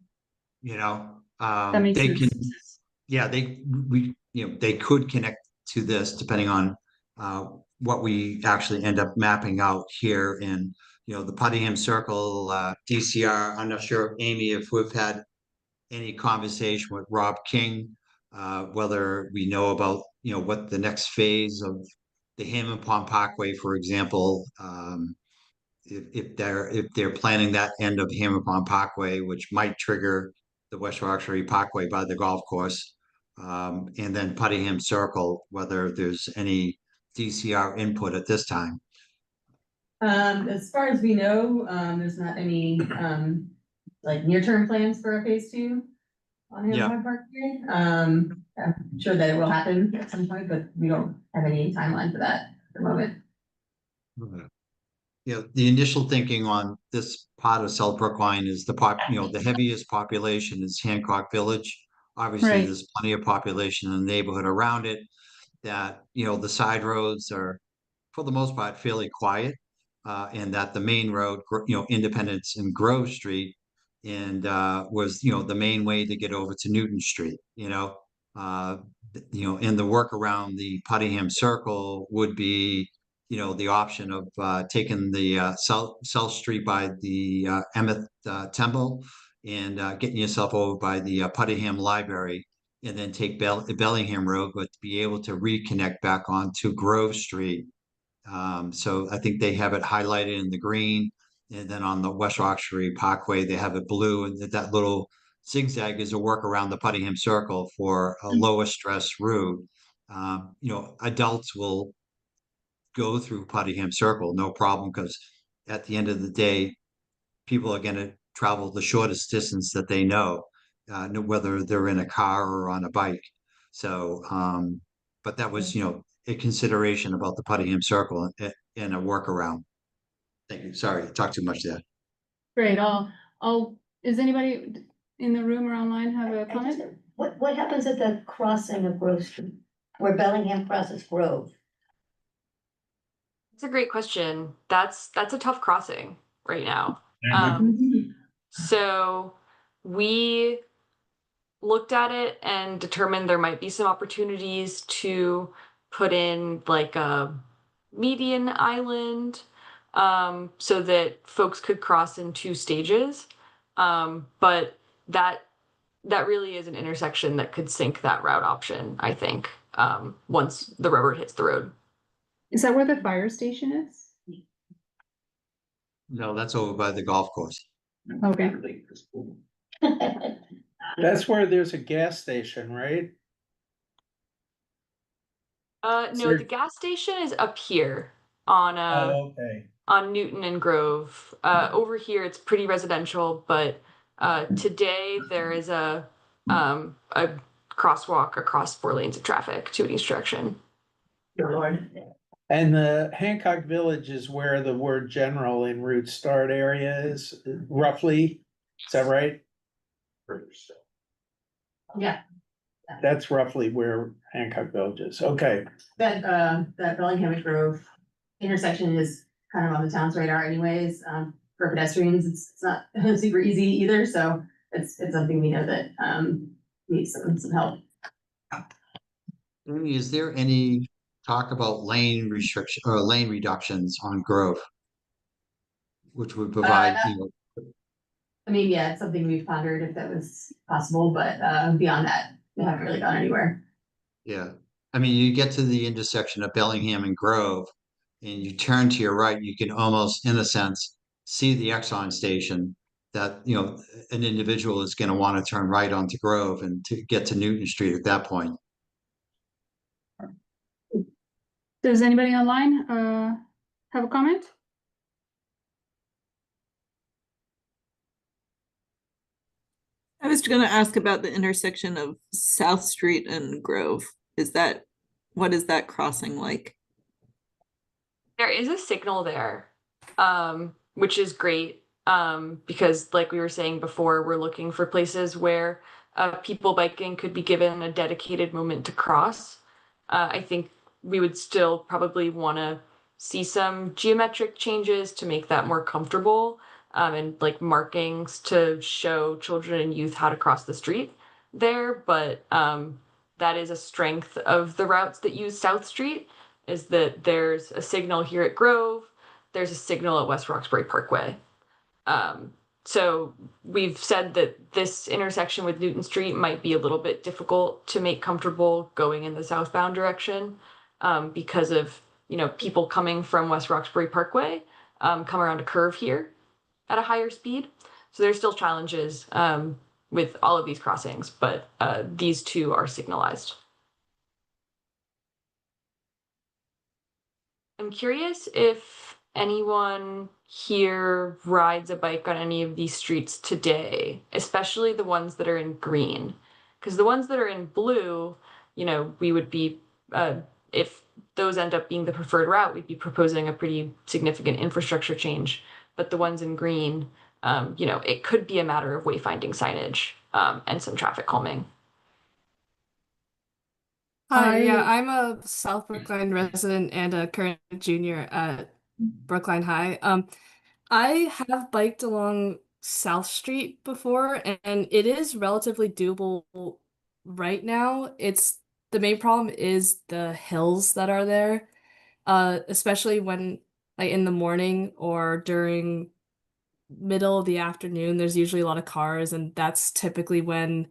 That makes they sense. can, yeah, they could connect to this depending on what we actually end up mapping out here in, the Puttingham Circle, DCR. I'm not sure, Amy, if we've had any conversation with Rob King, whether we know about, what the next phase of the Hammond Pond Parkway, for example, if they're planning that end of Hammond Pond Parkway, which might trigger the West Roxbury Parkway by the golf course, and then Puttingham Circle, whether there's any DCR input at this time. As far as we know, there's not any, like near-term plans for a phase 2 on Hammond Parkway. I'm sure that it will happen at some point, but we don't have any timeline for that at the moment. the initial thinking on this part of South Brookline is the heaviest population is Hancock Village. Obviously, Right. there's plenty of population in the neighborhood around it that, the side roads are, for the most part, fairly quiet. And that the main road, Independence and Grove Street and was, the main way to get over to Newton Street, and the work around the Puttingham Circle would be, the option of taking the South Street by the Emmett Temple and getting yourself over by the Puttingham Library and then take Bellingham Road, but to be able to reconnect back onto Grove Street. So I think they have it highlighted in the green, and then on the West Roxbury Parkway, they have it blue, and that little zigzag is a work around the Puttingham Circle for a lower stress route. Adults will go through Puttingham Circle, no problem, because at the end of the day, people are going to travel the shortest distance that they know, whether they're in a car or on a bike. So, but that was, a consideration about the Puttingham Circle and a workaround. Thank you. Sorry, I talked too much there. Great, is anybody in the room or online have a comment? What happens at the crossing of Grove Street, where Bellingham crosses Grove? It's a great question. That's a tough crossing right now. So we looked at it and determined there might be some opportunities to put in like a median island, so that folks could cross in 2 stages. But that really is an intersection that could sink that route option, I think, once the rubber hits the road. Is that where the fire station is? No, that's over by the golf course. Okay. That's where there's a gas station, right? No, the gas station is up here on okay. on Newton and Grove. Over here it's pretty residential, but today there is a crosswalk across 4 lanes of traffic to each direction. Your lord. And the Hancock Village is where the word general in Route Start area is, roughly. Is that right? Yeah, That's roughly where Hancock Village is. Okay. that Bellingham and Grove intersection is kind of on the town's radar anyways, for pedestrians, it's not super easy either, so it's something we know that, needs some help. Amy, is there any talk about lane restriction or lane reductions on Grove? Which would provide, I mean, yeah, it's something we've pondered if that was possible, but, beyond that, we haven't really gone anywhere. yeah. I mean, you get to the intersection of Bellingham and Grove and you turn to your right, you can almost, in a sense, see the Exxon station that, an individual is going to want to turn right onto Grove and to get to Newton Street at that point. Does anybody online have a comment? I was going to ask about the intersection of South Street and Grove. What is that crossing like? There is a signal there, which is great, because like we were saying before, we're looking for places where people biking could be given a dedicated moment to cross. I think we would still probably want to see some geometric changes to make that more comfortable, and like markings to show children and youth how to cross the street there. But that is a strength of the routes that use South Street, is that there's a signal here at Grove, there's a signal at West Roxbury Parkway. So we've said that this intersection with Newton Street might be a little bit difficult to make comfortable going in the southbound direction, because of, people coming from West Roxbury Parkway come around a curve here at a higher speed. So there's still challenges with all of these crossings, but these 2 are signalized. I'm curious if anyone here rides a bike on any of these streets today, especially the ones that are in green. Because the ones that are in blue, we would be, if those end up being the preferred route, we'd be proposing a pretty significant infrastructure change. But the ones in green, you know, it could be a matter of wayfinding signage and some traffic calming. Hi, yeah, I'm a South Brookline resident and a current junior at Brookline High. I have biked along South Street before, and it is relatively doable right now. It's the main problem is the hills that are there, especially when like in the morning or during middle of the afternoon, there's usually a lot of cars, and that's typically when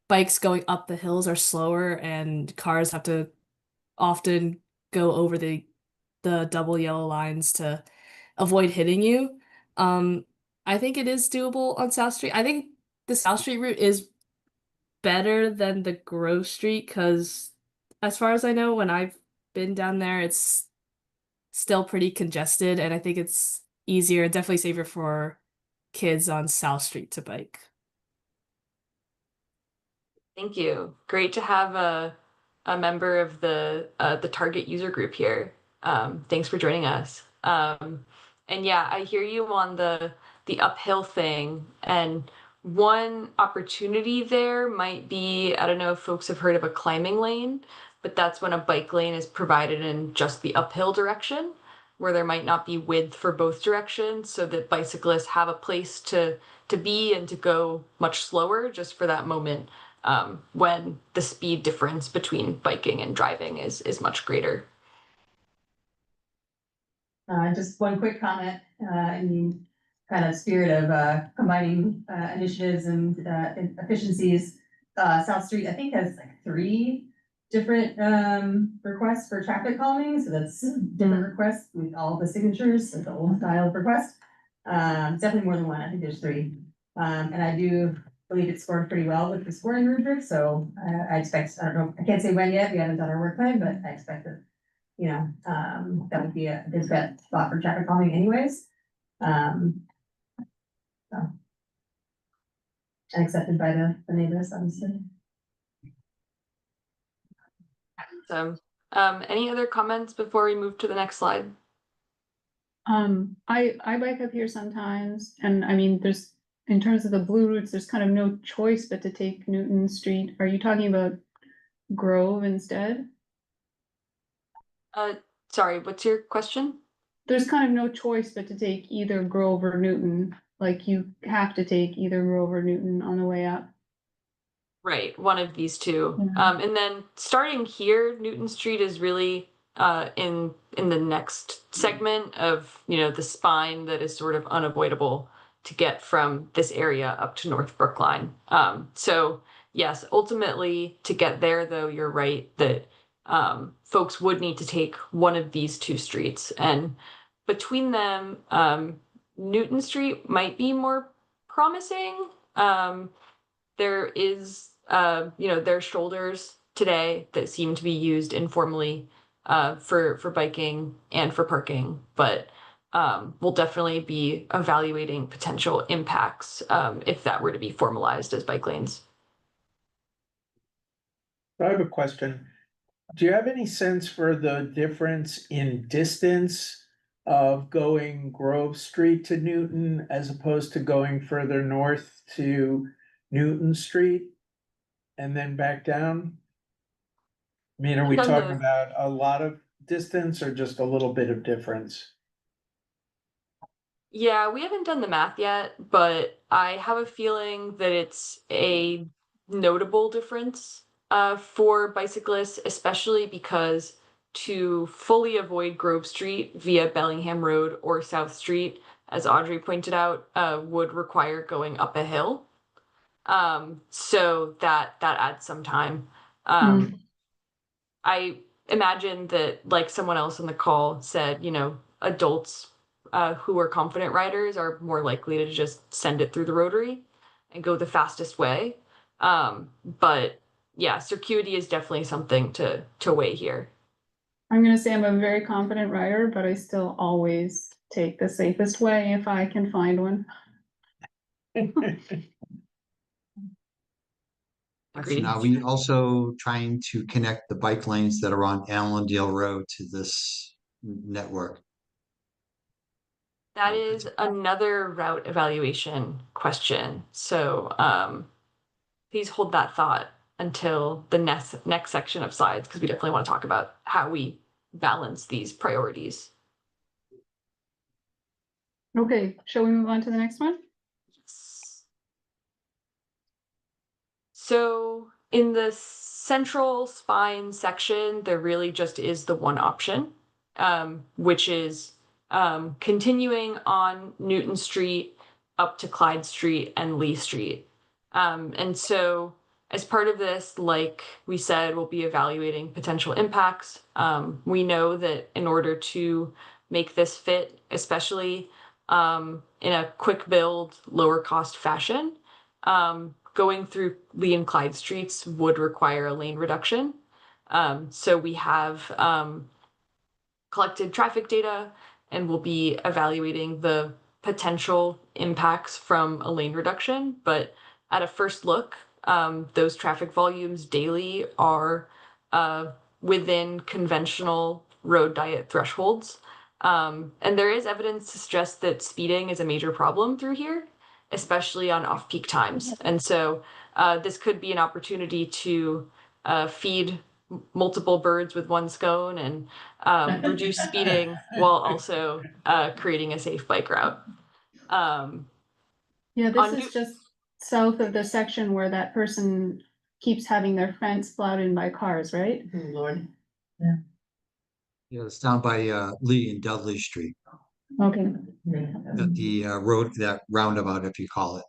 bikes going up the hills are slower and cars have to often go over the double yellow lines to avoid hitting you. I think it is doable on South Street. I think the South Street route is better than the Grove Street because as far as I know, when I've been down there, it's still pretty congested, and I think it's easier, definitely safer for kids on South Street to bike. Thank you. Great to have a member of the target user group here. Thanks for joining us. And yeah, I hear you on the uphill thing. And one opportunity there might be, I don't know if folks have heard of a climbing lane, but that's when a bike lane is provided in just the uphill direction, where there might not be width for both directions, so that bicyclists have a place to be and to go much slower just for that moment. When the speed difference between biking and driving is much greater. Just one quick comment, in kind of spirit of combining initiatives and efficiencies. South Street, I think, has like 3 different requests for traffic calming, so that's different requests with all the signatures, like the old style request. Definitely more than one, I think there's 3. And I do believe it scored pretty well with the scoring rubric, so I expect, I don't know, I can't say when yet, we haven't done our work plan, but I expect that, you know, that would be a good spot for traffic calming anyways. So. And accepted by the neighbors, obviously. So, any other comments before we move to the next slide? I bike up here sometimes, and I mean, there's, in terms of the blue routes, there's kind of no choice but to take Newton Street. Are you talking about Grove instead? Sorry, what's your question? There's kind of no choice but to take either Grove or Newton. Like you have to take either Grove or Newton on the way up. Right, one of these two. Yeah. And then starting here, Newton Street is really in the next segment of, you know, the spine that is sort of unavoidable to get from this area up to North Brookline. So yes, ultimately to get there though, you're right that folks would need to take one of these 2 streets, and between them, Newton Street might be more promising. There is, you know, there are shoulders today that seem to be used informally for biking and for parking, but we'll definitely be evaluating potential impacts if that were to be formalized as bike lanes. I have a question. Do you have any sense for the difference in distance of going Grove Street to Newton as opposed to going further north to Newton Street and then back down? I mean, are we talking about a lot of distance or just a little bit of difference? Yeah, we haven't done the math yet, but I have a feeling that it's a notable difference for bicyclists, especially because to fully avoid Grove Street via Bellingham Road or South Street, as Audrey pointed out, would require going up a hill. So that adds some time. I imagine that, like someone else on the call said, you know, adults who are confident riders are more likely to just send it through the rotary and go the fastest way. But yeah, circuity is definitely something to weigh here. I'm gonna say I'm a very confident rider, but I still always take the safest way if I can find one. Agreed. Are we also trying to connect the bike lanes that are on Allendale Road to this network? That is another route evaluation question. So please hold that thought until the next section of slides, because we definitely want to talk about how we balance these priorities. Okay, shall we move on to the next one? So in the central spine section, there really just is the one option, which is continuing on Newton Street up to Clyde Street and Lee Street. And so as part of this, like we said, we'll be evaluating potential impacts. We know that in order to make this fit, especially in a quick build, lower cost fashion, going through Lee and Clyde streets would require a lane reduction. So we have collected traffic data and we'll be evaluating the potential impacts from a lane reduction. But at a first look, those traffic volumes daily are within conventional road diet thresholds. And there is evidence to suggest that speeding is a major problem through here, especially on off-peak times. And so this could be an opportunity to feed multiple birds with one scone and reduce speeding while also creating a safe bike route. Yeah, this is just south of the section where that person keeps having their fence plowed in by cars, right? Oh, Lord. Yeah, it's down by Lee and Dudley Street, Okay. at the road, that roundabout, if you call it.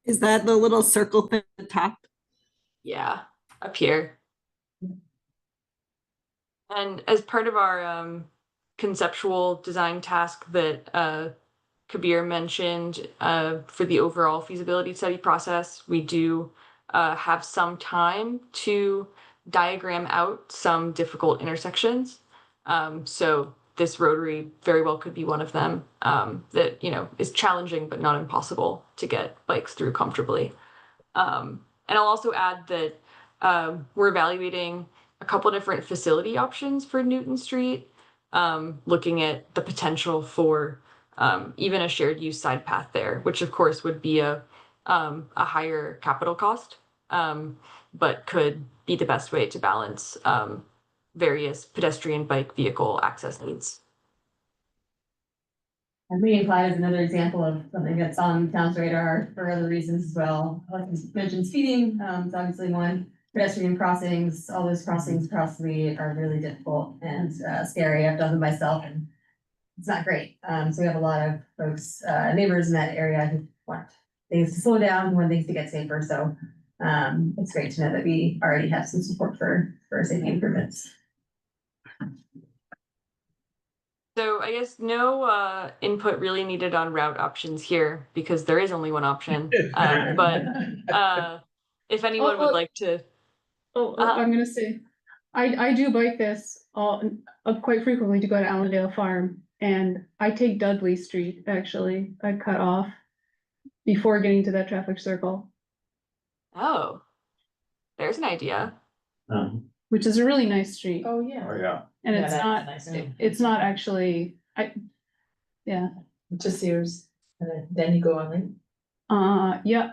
Is that the little circle thing at the top? Yeah, up here. And as part of our conceptual design task that Kabir mentioned for the overall feasibility study process, we do have some time to diagram out some difficult intersections. So this rotary very well could be one of them that, you know, is challenging but not impossible to get bikes through comfortably. And I'll also add that we're evaluating a couple different facility options for Newton Street, looking at the potential for even a shared use side path there, which of course would be a higher capital cost, but could be the best way to balance various pedestrian bike vehicle access needs. And Lee and Clyde is another example of something that's on town's radar for other reasons as well. Like you mentioned, speeding, it's obviously one. Pedestrian crossings, all those crossings across Lee are really difficult and scary. I've done them myself and it's not great. So we have a lot of folks, neighbors in that area who want things to slow down, want things to get safer. So it's great to know that we already have some support for safety improvements. So I guess no input really needed on route options here because there is only one option. But if anyone would like to. I'm gonna say, I do bike this quite frequently to go to Allendale Farm, and I take Dudley Street, actually. I cut off before getting to that traffic circle. Oh, there's an idea. Which is a really nice street. Oh, yeah. Oh, yeah. And Yeah, it's that's not, nice too. it's not actually, yeah. Just Sears, and then you go on Link. Yeah.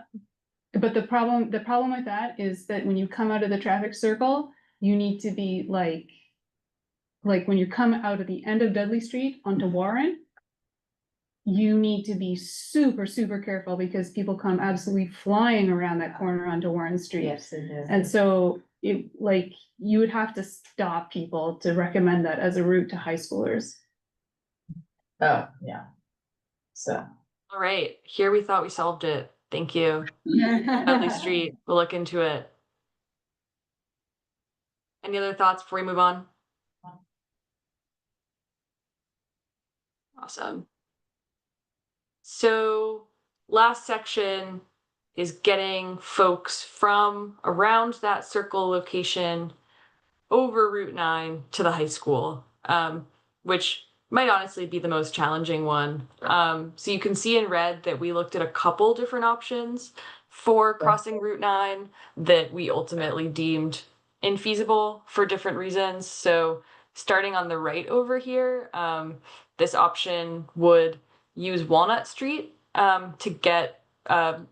But the problem with that is that when you come out of the traffic circle, you need to be like when you come out of the end of Dudley Street onto Warren, you need to be super, super careful because people come absolutely flying around that corner onto Warren Street. Yes, it is. And so you would have to stop people to recommend that as a route to high schoolers. Oh, yeah. So. All right, here we thought we solved it. Thank you. Dudley Street, we'll look into it. Any other thoughts before we move on? Awesome. So last section is getting folks from around that circle location over Route 9 to the high school, which might honestly be the most challenging one. So you can see in red that we looked at a couple different options for crossing Route 9 that we ultimately deemed infeasible for different reasons. So starting on the right over here, this option would use Walnut Street to get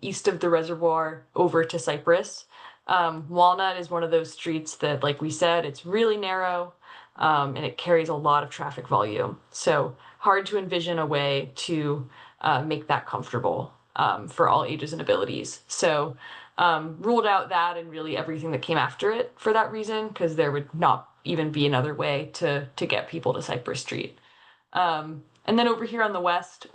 east of the reservoir over to Cypress. Walnut is one of those streets that, like we said, it's really narrow. And it carries a lot of traffic volume. So hard to envision a way to make that comfortable for all ages and abilities. So ruled out that and really everything that came after it for that reason, because there would not even be another way to get people to Cypress Street. And then over here on the west,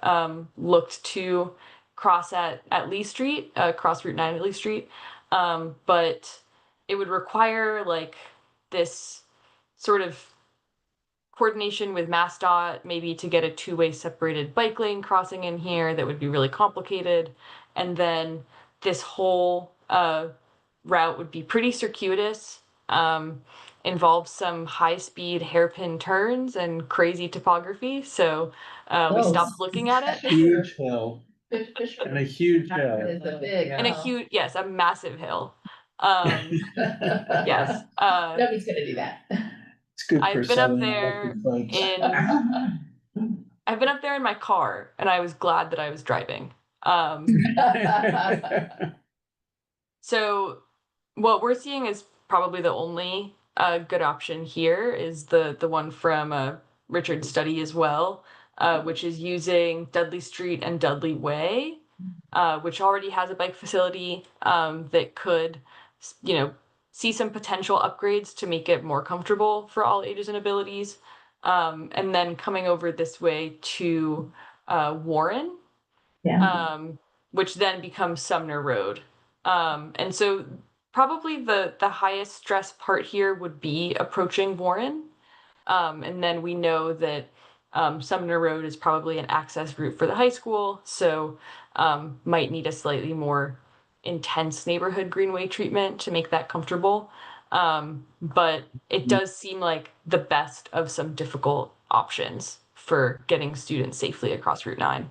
looked to cross at Lee Street, cross Route 9 at Lee Street. But it would require like this sort of coordination with MassDOT, maybe to get a two-way separated bike lane crossing in here that would be really complicated. And then this whole route would be pretty circuitous, involves some high-speed hairpin turns and crazy topography. So we stopped looking at it. Huge hill and a huge hill. And a huge, yes, a massive hill. Yes. Nobody's gonna do that. It's good for I've been up Southern there folks. I've been up there in my car, and I was glad that I was driving. So what we're seeing is probably the only good option here is the one from Richard's study as well, which is using Dudley Street and Dudley Way, which already has a bike facility that could, see some potential upgrades to make it more comfortable for all ages and abilities. And then coming over this way to Warren, which then becomes Sumner Road. And so probably the highest stress part here would be approaching Warren. And then we know that Sumner Road is probably an access route for the high school, so might need a slightly more intense neighborhood greenway treatment to make that comfortable. But it does seem like the best of some difficult options for getting students safely across Route 9.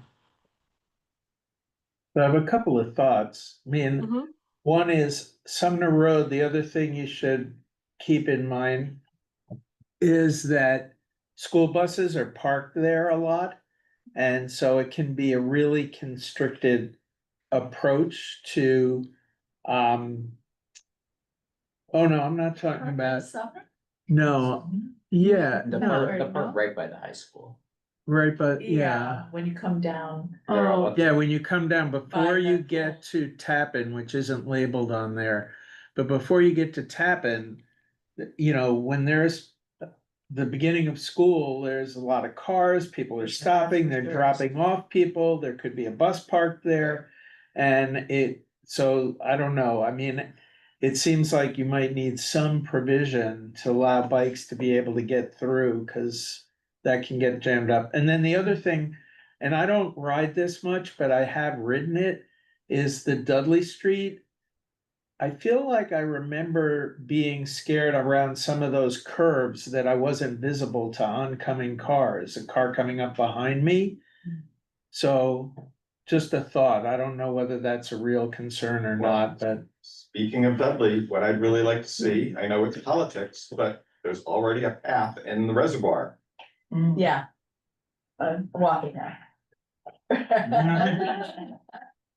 I have a couple of thoughts. I mean, one is Sumner Road. The other thing you should keep in mind is that school buses are parked there a lot. And so it can be a really constricted approach to, oh no, I'm not talking about, no, yeah. The part right by the high school. Right, but yeah. When you come down. Oh, yeah, when you come down, before you the- get to Tappan, which isn't labeled on there, but before you get to Tappan, when there's the beginning of school, there's a lot of cars, people are stopping, they're dropping off people, there could be a bus parked there. And so I don't know, I mean, it seems like you might need some provision to allow bikes to be able to get through, because that can get jammed up. And then the other thing, and I don't ride this much, but I have ridden it, is the Dudley Street. I feel like I remember being scared around some of those curves that I wasn't visible to oncoming cars, a car coming up behind me. So just a thought, I don't know whether that's a real concern or not, but. Speaking of Dudley, what I'd really like to see, I know it's politics, but there's already a path in the reservoir. Yeah. Walking now.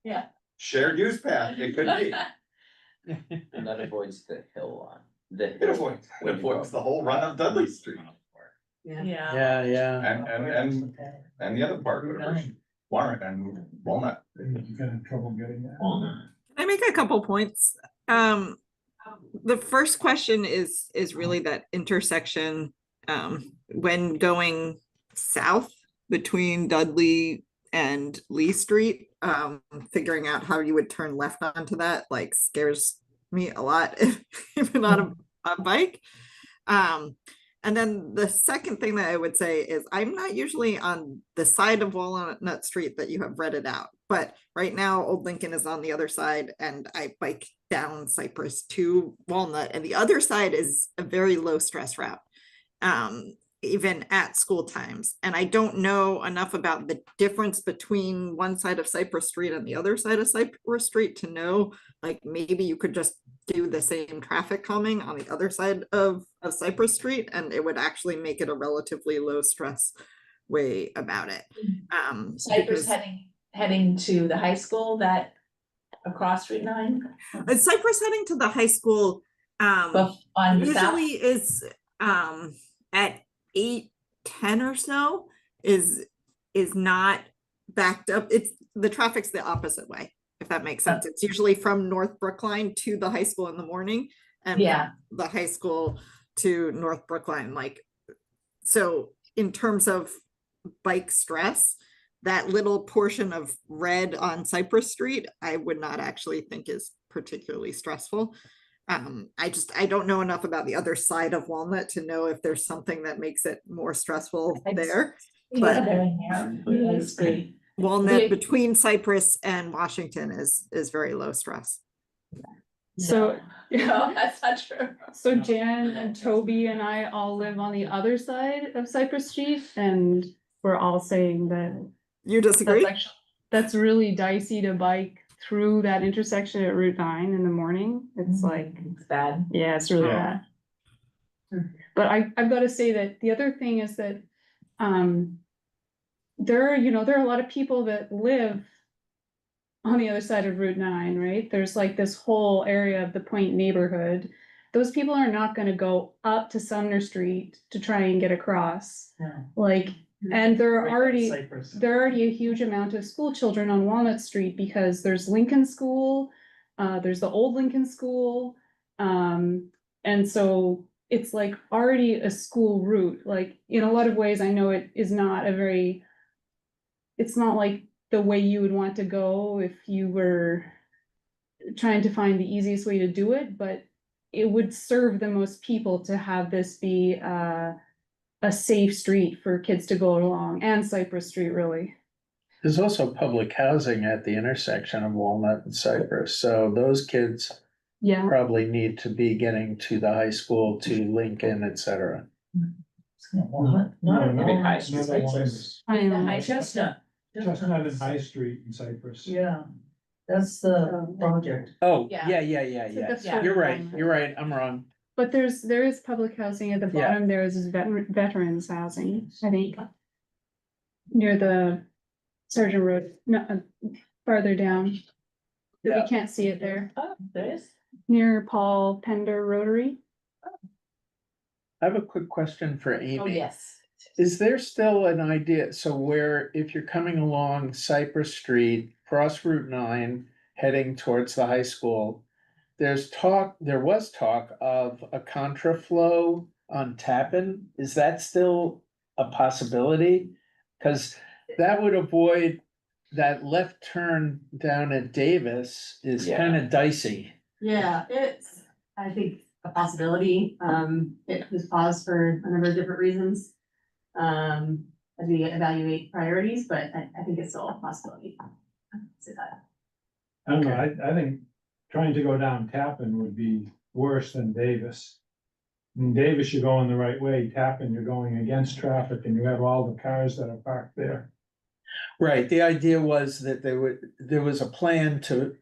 Yeah. Shared use path, it could be. And that avoids the hill on. It avoids the whole run of Dudley Street. Yeah. And the other part, Warren and Walnut. You got in trouble getting that. Can I make a couple points? The first question is really that intersection when going south between Dudley and Lee Street, figuring out how you would turn left onto that like scares me a lot, even on a bike. And then the second thing that I would say is I'm not usually on the side of Walnut Street that you have read it out, but right now Old Lincoln is on the other side and I bike down Cypress to Walnut, and the other side is a very low stress route. even at school times. And I don't know enough about the difference between one side of Cypress Street and the other side of Cypress Street to know, like, maybe you could just do the same traffic calming on the other side of Cypress Street, and it would actually make it a relatively low stress way about it. Cypress heading to the high school, that across Route 9? Cypress heading to the high school on the south? usually is at 8:10 or so is not backed up. It's the traffic's the opposite way, if that makes sense. It's usually from North Brookline to the high school in the morning, and Yeah. from the high school to North Brookline. Like, so in terms of bike stress, that little portion of red on Cypress Street, I would not actually think is particularly stressful. I don't know enough about the other side of Walnut to know if there's something that makes it more stressful there. But That's great. Walnut between Cypress and Washington is very low stress. So, No, that's not true. so Jan and Toby and I all live on the other side of Cypress Street, and we're all saying that you disagree. That's really dicey to bike through that intersection at Route 9 in the morning. It's like, It's bad. yeah, it's really bad. But I've got to say that the other thing is that there are a lot of people that live on the other side of Route 9, right? There's like this whole area of the Point neighborhood. Those people are not going to go up to Sumner Street to try and get across. Like, and there are already a huge amount of school children on Walnut Street because there's Lincoln School, there's the old Lincoln School, and so it's like already a school route. Like, in a lot of ways, I know it is not it's not like the way you would want to go if you were trying to find the easiest way to do it, but it would serve the most people to have this be a safe street for kids to go along, and Cypress Street, really. There's also public housing at the intersection of Walnut and Cypress, so those kids probably need to be getting to the high school, to Lincoln, etc. Maybe High Street. Chestnut. Chestnut and High Street in Cypress. Yeah, that's the project. Oh, Yeah. yeah. You're right, I'm wrong. But there is public housing at the bottom. There is veterans housing, I think, near the Sergeant Road, no, farther down. We can't see it there. Oh, there is. Near Paul Pender Rotary. I have a quick question for Amy. Oh, yes. Is there still an idea, so where, if you're coming along Cypress Street, cross Route 9, heading towards the high school, there was talk of a contraflow on Tappan. Is that still a possibility? Because that would avoid that left turn down at Davis is kind of dicey. Yeah, it's, I think, a possibility. It was paused for a number of different reasons. As we evaluate priorities, but I think it's still a possibility. Say that. I don't know, I think trying to go down Tappan would be worse than Davis. I mean, Davis, you're going the right way, Tappan, you're going against traffic, and you have all the cars that are parked there. Right, the idea was that there was a plan to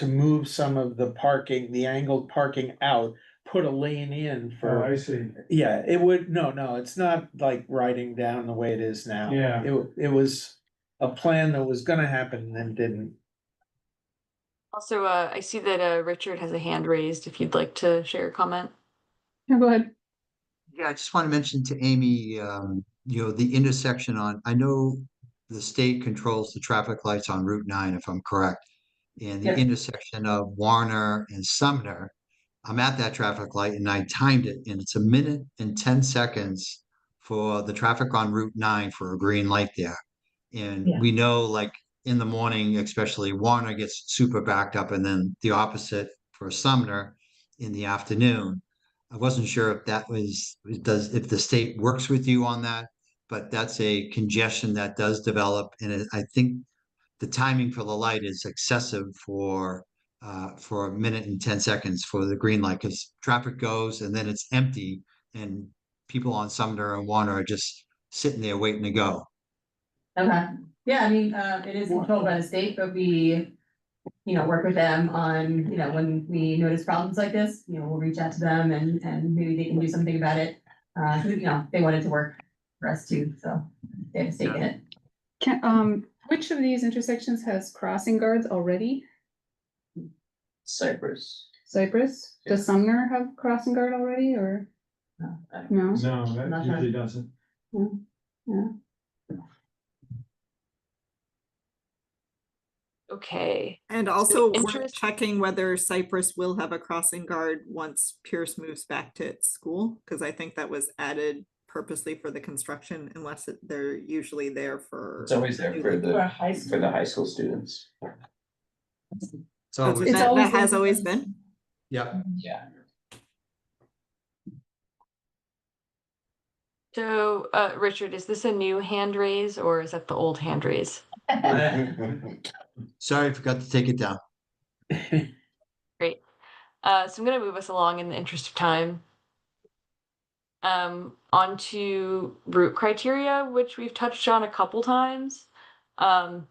move some of the parking, the angled parking out, put a lane in for. Oh, I see. Yeah, it would, no, it's not like riding down the way it is now. Yeah. It was a plan that was gonna happen and then didn't. Also, I see that Richard has a hand raised if you'd like to share a comment. Yeah, go ahead. Yeah, I just want to mention to Amy, the intersection I know the state controls the traffic lights on Route 9, if I'm correct. And the intersection of Warner and Sumner, I'm at that traffic light and I timed it, and it's 1 minute and 10 seconds for the traffic on Route 9 for a green light there. And we know, like, in the morning, especially, Warner gets super backed up, and then the opposite for Sumner in the afternoon. I wasn't sure if if the state works with you on that, but that's a congestion that does develop, and I think the timing for the light is excessive for 1 minute and 10 seconds for the green light, because traffic goes and then it's empty and people on Sumner and Warner are just sitting there waiting to go. Okay, yeah, I mean, it is controlled by the state, but we, work with them on, when we notice problems like this, we'll reach out to them and maybe they can do something about it. They wanted to work for us too, so they have a stake in it. Which of these intersections has crossing guards already? Cypress. Cypress? Does Sumner have crossing guard already or? No. No, Not that sure. usually doesn't. Yeah. Okay. And also, we're interest- checking whether Cypress will have a crossing guard once Pierce moves back to its school, because I think that was added purposely for the construction, unless they're usually there for. It's always there for the high for the high school students. So, Oh, so It's that always has been- always been. yeah, Yeah. So, Richard, is this a new hand raise or is that the old hand raise? sorry, I forgot to take it down. Great. So I'm going to move us along in the interest of time. On to route criteria, which we've touched on a couple times.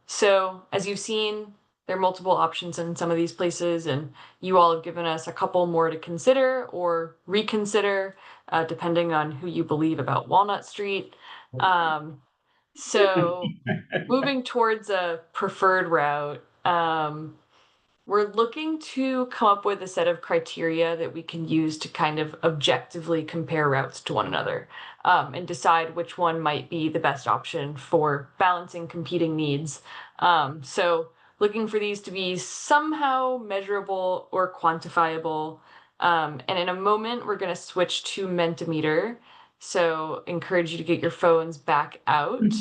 So as you've seen, there are multiple options in some of these places, and you all have given us a couple more to consider or reconsider, depending on who you believe about Walnut Street. So moving towards a preferred route, we're looking to come up with a set of criteria that we can use to kind of objectively compare routes to one another, and decide which one might be the best option for balancing competing needs. So looking for these to be somehow measurable or quantifiable. And in a moment, we're going to switch to Mentimeter. So encourage you to get your phones back out.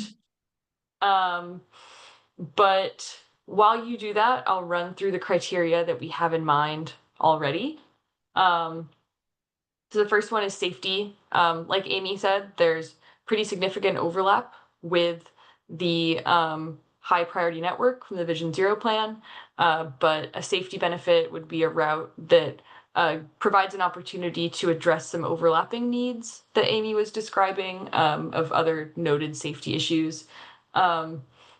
But while you do that, I'll run through the criteria that we have in mind already. So the first one is safety. Like Amy said, there's pretty significant overlap with the high priority network from the Vision Zero plan, but a safety benefit would be a route that provides an opportunity to address some overlapping needs that Amy was describing, of other noted safety issues.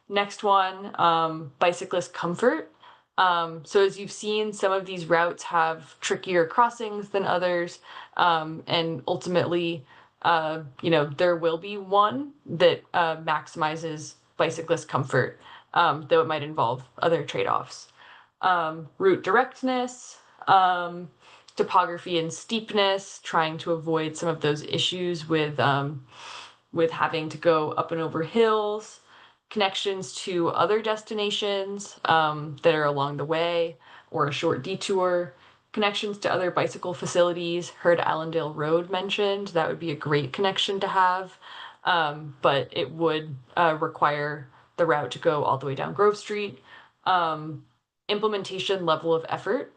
Next one, bicyclist comfort. So as you've seen, some of these routes have trickier crossings than others, and ultimately, there will be one that maximizes bicyclist comfort, though it might involve other trade-offs. Route directness, topography and steepness, trying to avoid some of those issues with having to go up and over hills, connections to other destinations that are along the way or a short detour, connections to other bicycle facilities. Heard Allendale Road mentioned. That would be a great connection to have, but it would require the route to go all the way down Grove Street. Implementation level of effort.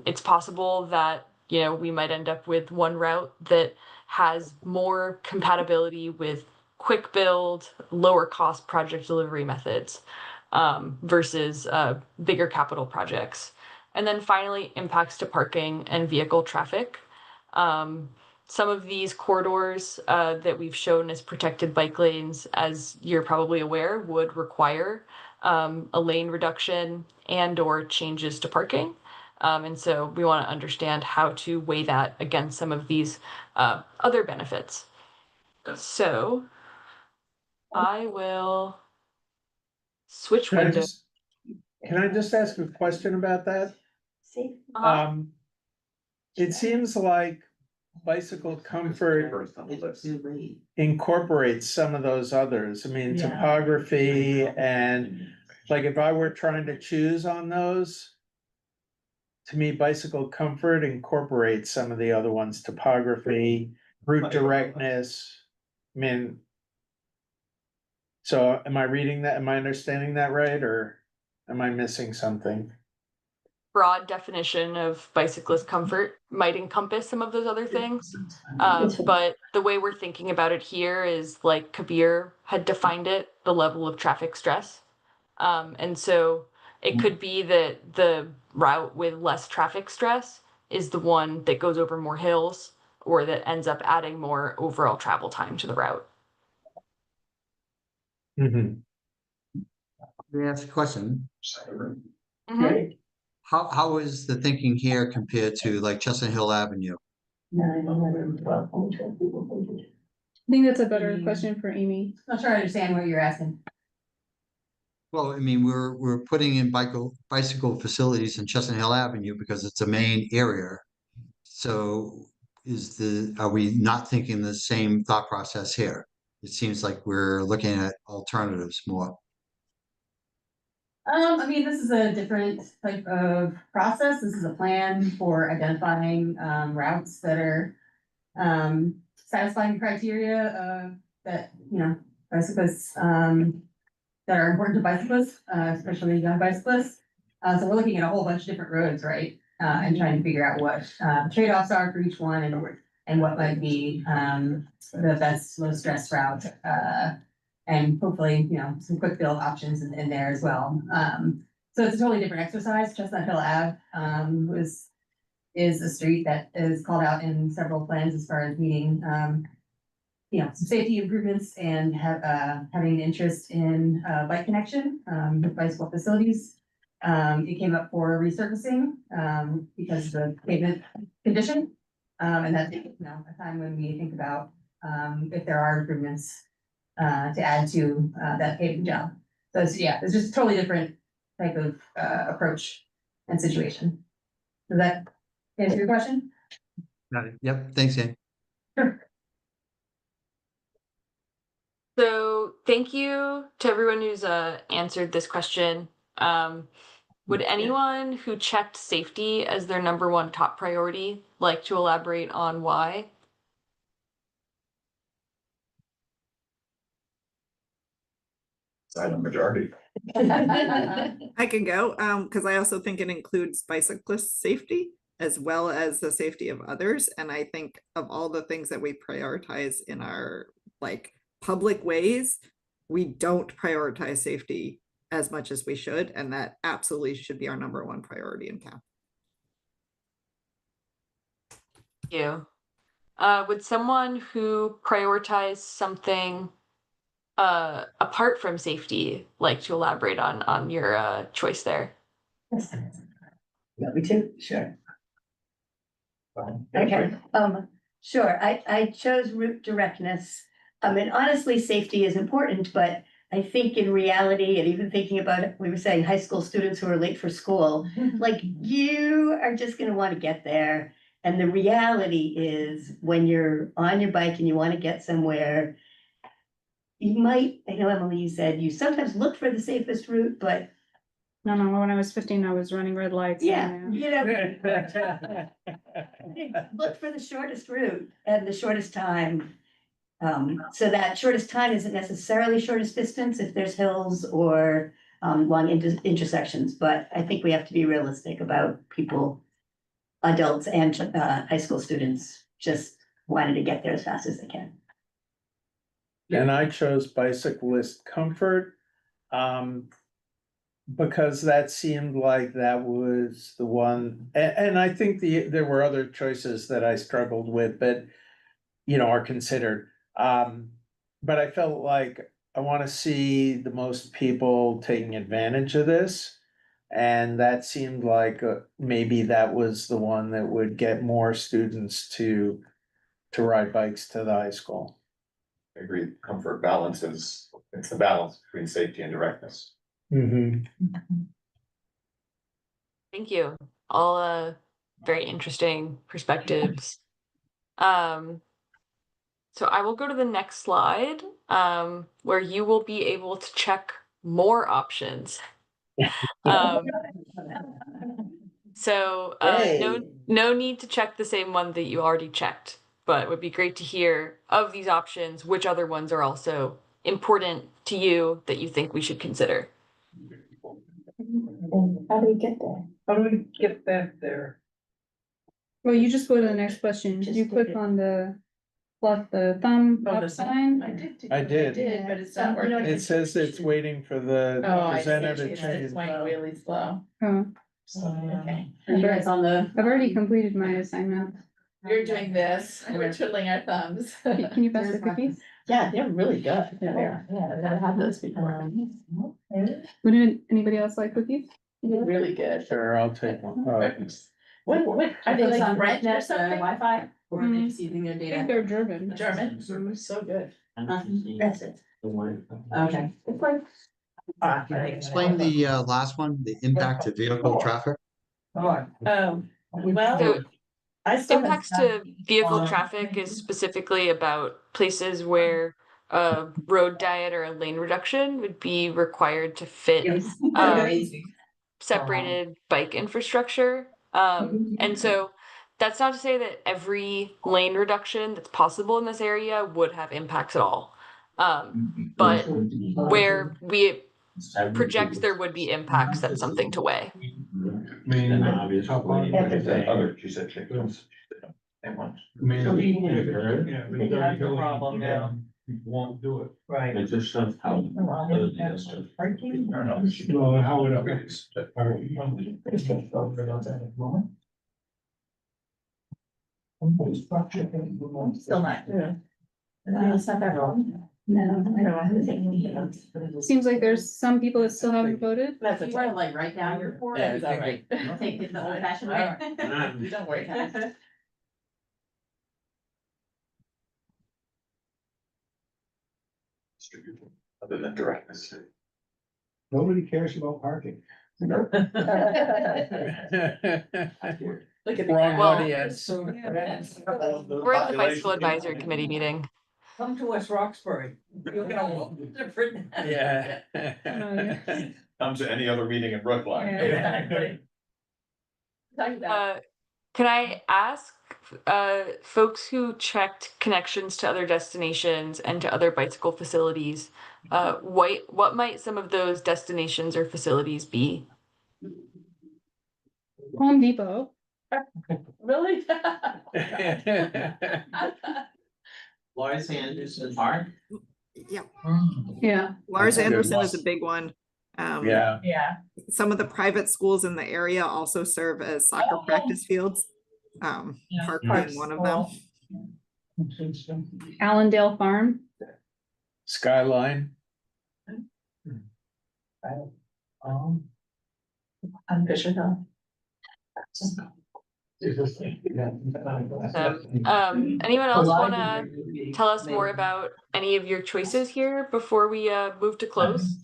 It's possible that we might end up with one route that has more compatibility with quick build, lower cost project delivery methods, versus bigger capital projects. And then finally, impacts to parking and vehicle traffic. Some of these corridors that we've shown as protected bike lanes, as you're probably aware, would require a lane reduction and or changes to parking. And so we want to understand how to weigh that against some of these other benefits. So I will switch windows. Can I just ask a question about that? It seems like bicycle comfort incorporates some of those others. I mean, Yeah. topography and like if I were trying to choose on those, to me, bicycle comfort incorporates some of the other ones, topography, route directness. I mean, so am I reading that? Am I understanding that right? Or am I missing something? Broad definition of bicyclist comfort might encompass some of those other things. But the way we're thinking about it here is like Kabir had defined it, the level of traffic stress. And so it could be that the route with less traffic stress is the one that goes over more hills, or that ends up adding more overall travel time to the route. Mm-hmm. Let me ask a question. Mhm. How is the thinking here compared to like Chestnut Hill Avenue? 9, 11, 12, 12. I think that's a better question for Amy. Not sure I understand what you're asking. Well, I mean, we're putting in bicycle facilities in Chestnut Hill Avenue because it's a main area. So are we not thinking the same thought process here? It seems like we're looking at alternatives more. I mean, this is a different type of process. This is a plan for identifying routes that are satisfying criteria that, you know, bicyclists that are important to bicyclists, especially young bicyclists. So we're looking at a whole bunch of different roads, right? And trying to figure out what trade-offs are for each one and what might be the best low stress route. And hopefully, you know, some quick build options in there as well. So it's a totally different exercise. Chestnut Hill Ave is a street that is called out in several plans as far as meeting you know, some safety improvements and having an interest in bike connection with bicycle facilities. It came up for resurfacing because of the pavement condition. And that's, you know, a time when we think about if there are improvements to add to that paving job. So it's, yeah, it's just a totally different type of approach and situation. Does that answer your question? Got it. Yep, thanks, Ann. Sure. So thank you to everyone who's answered this question. Would anyone who checked safety as their #1 top priority like to elaborate on why? Silent majority. I can go, because I also think it includes bicyclist safety as well as the safety of others. And I think of all the things that we prioritize in our like public ways, we don't prioritize safety as much as we should. And that absolutely should be our #1 priority in town. Thank you. Would someone who prioritized something apart from safety like to elaborate on your choice there? Me too, sure. Okay, sure, I chose route directness. I mean, honestly, safety is important, but I think in reality, and even thinking about it, we were saying high school students who are late for school, like you are just gonna wanna get there. And the reality is when you're on your bike and you wanna get somewhere, you might, I know Emily, you said you sometimes look for the safest route, but No, when I was 15, I was running red lights. yeah, you know. Look for the shortest route and the shortest time. So that shortest time isn't necessarily shortest distance if there's hills or long intersections, but I think we have to be realistic about people, adults and high school students just wanting to get there as fast as they can. And I chose bicyclist comfort. Because that seemed like that was the one, and I think there were other choices that I struggled with, but you know, are considered. But I felt like I want to see the most people taking advantage of this. And that seemed like maybe that was the one that would get more students to ride bikes to the high school. I agree, comfort balance it's the balance between safety and directness. Mm-hmm. Thank you. All very interesting perspectives. So I will go to the next slide, where you will be able to check more options. So no need to check the same one that you already checked, but it would be great to hear of these options, which other ones are also important to you that you think we should consider. How do we get there? How do we get back there? Well, you just go to the next question. You click on the thumb up sign. I did. But it's not working. It says it's waiting for the Oh, I presenter see. to It's change. going really slow. Oh, So, okay. Are you guys on the? I've already completed my assignment. You're doing this, and we're twiddling our thumbs. Can you pass the cookies? Yeah, they're really good. Yeah, I've never had those before. Would anybody else like cookies? Really good. Sure, I'll take one. What, are they like French or Net, something? Wi-Fi, or are they just using their I think data? they're German. German, so good. That's it. Okay. It's like. Explain the last one, the impact to vehicle traffic. Well, So I still. haven't impacts to done- vehicle traffic is specifically about places where a road diet or a lane reduction would be required to fit separated bike infrastructure. And so that's not to say that every lane reduction that's possible in this area would have impacts at all. But where we project there would be impacts, that's something to weigh. She said chickens. Problem, yeah. Won't do it. Right. It's just how. Well, how would it? Still not. No, it's not that wrong. No, I don't have to take any. Seems like there's some people that still haven't voted. That's You want to like write down your report? Yeah, It's all right. Take it the old fashioned way. Don't worry. Other than directness. Nobody cares about parking. Look at the Wrong Well, audience. We're in the bicycle advisory committee meeting. Come to West Roxbury. You're gonna look different. Yeah. Come to any other meeting in Brookline. Exactly. Can I ask folks who checked connections to other destinations and to other bicycle facilities, what might some of those destinations or facilities be? Home Depot. Really? Lars Anderson Park. Yeah, Yeah. Lars That's a good Anderson one. is a big one. Yeah. Yeah. Some of the private schools in the area also serve as soccer practice fields. Park being one of them. Allendale Farm. Skyline. On Fisher Hill. Anyone else wanna tell us more about any of your choices here before we move to close?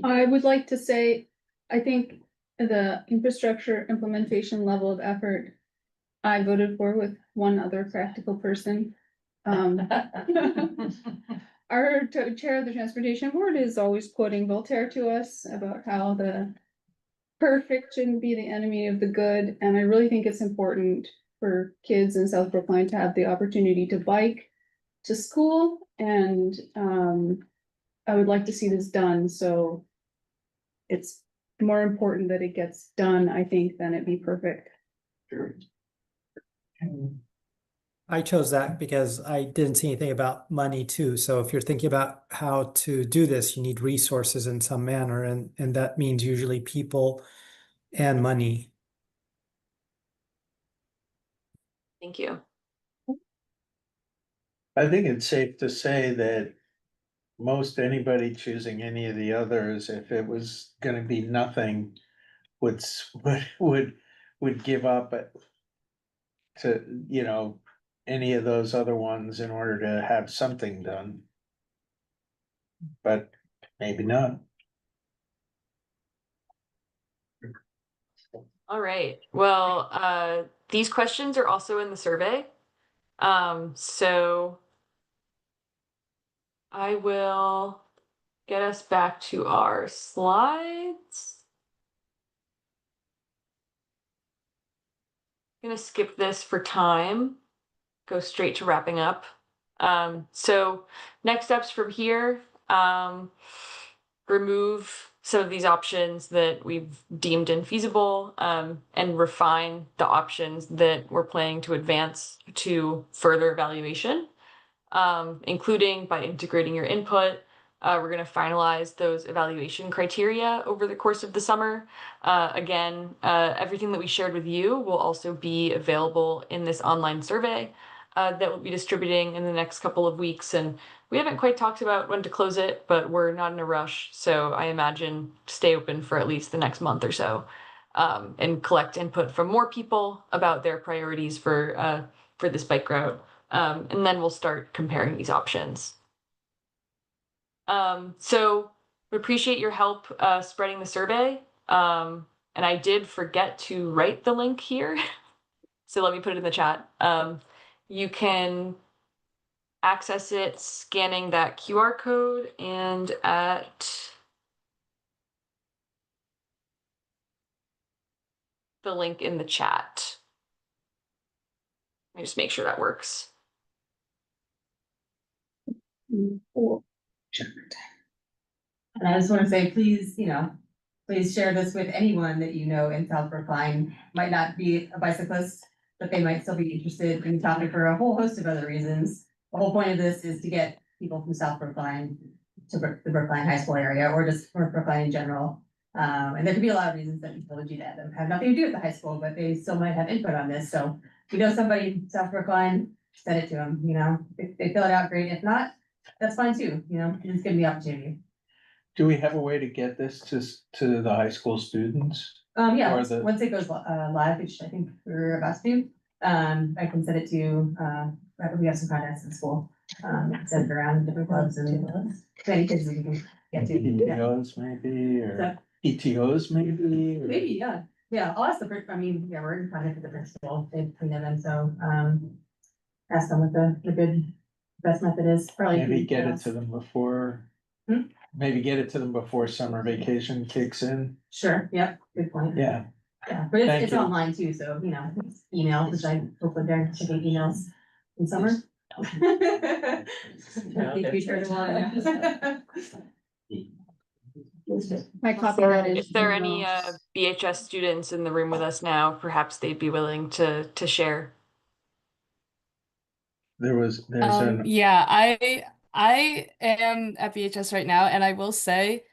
I would like to say, I think the infrastructure implementation level of effort I voted for with one other practical person. Our chair of the transportation board is always quoting Voltaire to us about how the perfect shouldn't be the enemy of the good. And I really think it's important for kids in South Brookline to have the opportunity to bike to school. And I would like to see this done. So it's more important that it gets done, I think, than it be perfect. I chose that because I didn't see anything about money too. So if you're thinking about how to do this, you need resources in some manner, and that means usually people and money. Thank you. I think it's safe to say that most anybody choosing any of the others, if it was gonna be nothing, would give up to, any of those other ones in order to have something done. But maybe not. All right, well, these questions are also in the survey. So I will get us back to our slides. I'm gonna skip this for time, go straight to wrapping up. So next steps from here, remove some of these options that we've deemed infeasible, and refine the options that we're planning to advance to further evaluation, including by integrating your input, We're going to finalize those evaluation criteria over the course of the summer. Again, everything that we shared with you will also be available in this online survey that we'll be distributing in the next couple of weeks. And we haven't quite talked about when to close it, but we're not in a rush. So I imagine stay open for at least the next month or so, and collect input from more people about their priorities for this bike route. And then we'll start comparing these options. So we appreciate your help spreading the survey. And I did forget to write the link here. So let me put it in the chat. You can access it scanning that QR code and at the link in the chat. Let me just make sure that works. Cool. And I just want to say, please, please share this with anyone that you know in South Brookline. Might not be a bicyclist, but they might still be interested in the topic for a whole host of other reasons. The whole point of this is to get people from South Brookline to the Brookline High School area, or just for Brookline in general. And there could be a lot of reasons that people would do that have nothing to do with the high school, but they still might have input on this. So if you know somebody in South Brookline, send it to them, if they fill it out, great. If not, that's fine too, just give them the opportunity. Do we have a way to get this to the high school students? Yeah, Or the- once it goes live, which I think we're about to do, I can send it to, we have some contacts in school. Send it around different clubs and many kids we can get to. Yeah. PTOs maybe, or So- PTOs maybe? or- Maybe, yeah, I'll ask we're in contact with the principal, they bring them in, so, ask them what the good, best method is. Probably Maybe get it to them before. Hmm? Maybe get it to them before summer vacation kicks in. Sure, yep, good point. Yeah. Yeah, but Thank it's you. online too, so, it's email, because I hopefully they're checking emails in summer. My copy that is. If there are any BHS students in the room with us now, perhaps they'd be willing to share. There's Yeah, I am at BHS right now, and I will say,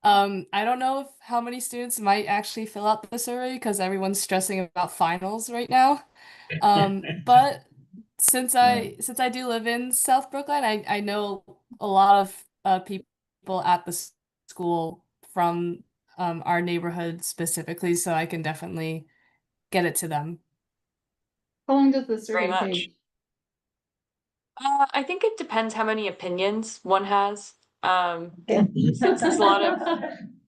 I don't know how many students might actually fill out the survey because everyone's stressing about finals right now. But since I do live in South Brookline, I know a lot of people at the school from our neighborhood specifically, so I can definitely get it to them. How long does the Very survey much. take? I think it depends how many opinions one has. It's a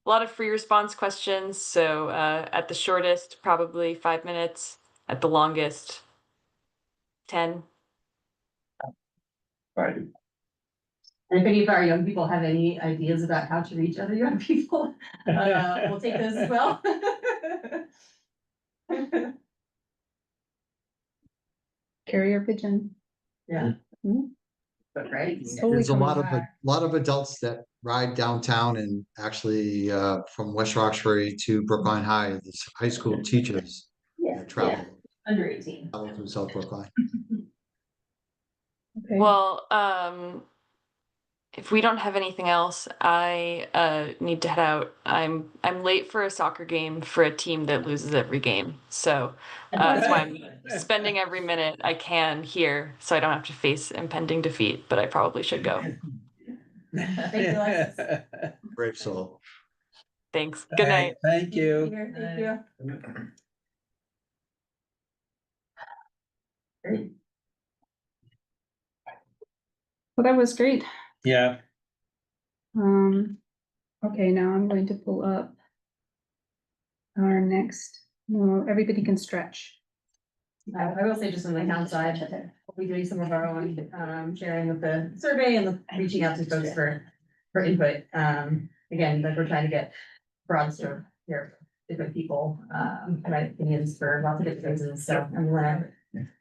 lot of free response questions. So at the shortest, probably 5 minutes. At the longest, 10. Right. And if any of our young people have any ideas about how to reach other young people, we'll take those as well. Carrier pigeon. Yeah. But right. There's a lot of adults that ride downtown and actually, from West Roxbury to Brookline High, there's high school teachers Yeah, that travel, under 18. travel through South Brookline. Okay. Well, if we don't have anything else, I need to head out. I'm late for a soccer game for a team that loses every game. So that's why I'm spending every minute I can here, so I don't have to face impending defeat. But I probably should go. Thank you, Alexis. Brave soul. Thanks. Good night. Thank you. Thank you. Great. Well, that was great. Yeah. Okay, now I'm going to pull up our next, everybody can stretch. I will say just on the town side, we'll be doing some of our own sharing of the survey and reaching out to folks for input. Again, like we're trying to get broad stroke here, different people, provide opinions for lots of different reasons. So I'm gonna,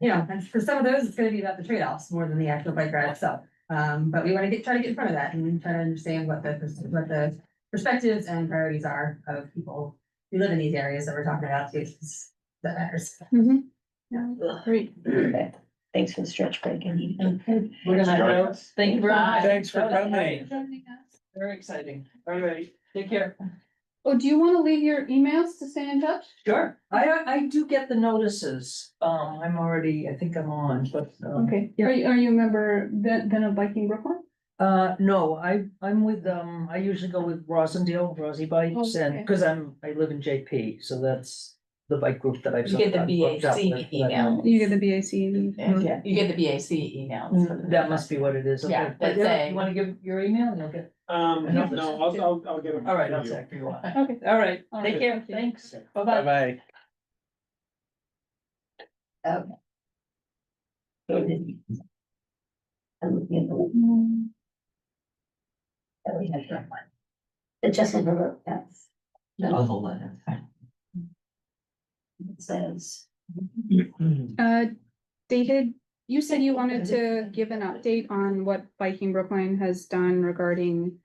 and for some of those, it's gonna be about the trade-offs more than the actual bike ride itself. But we want to try to get in front of that and try to understand what the perspectives and priorities are of people who live in these areas that we're talking about too. 'Cause that matters. Yeah, great. Okay. Thanks for the stretch break. We're gonna go. Thank you very much. Thanks for coming. Very exciting. All right, take care. Oh, do you want to leave your emails to stay in touch? Sure. I do get the notices. I'm already, I think I'm on, but. Okay, Yeah. are you a member then of Biking Brooklyn? No, I'm with, I usually go with Rosendale, Rosie Bikes, and, Okay. cause I live in JP, so that's the bike group that I've. You get the I've booked up BAC with, but, email. You get the BAC. Yeah, you get the BAC emails. for the- That must be what it is. Okay. Yeah, But that say- you wanna give your email and I'll get. No, I'll get them. All right, I'll check for you. Okay. All right, All take right, care. thank you. Thanks. Bye-bye. Bye-bye. Okay. I'm looking at the that we have that one. The Chestnut River, that's. Oh, the letter. It says. David, you said you wanted to give an update on what Biking Brookline has done regarding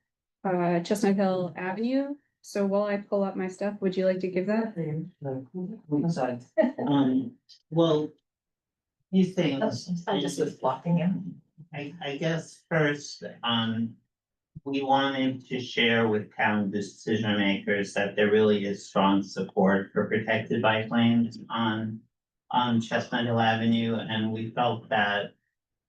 Chestnut Hill Avenue. So while I pull up my stuff, would you like to give that? Inside. Well, few things. I just was blocking him. I guess first, we wanted to share with town decision makers that there really is strong support for protected bike lanes on Chestnut Hill Avenue, and we felt that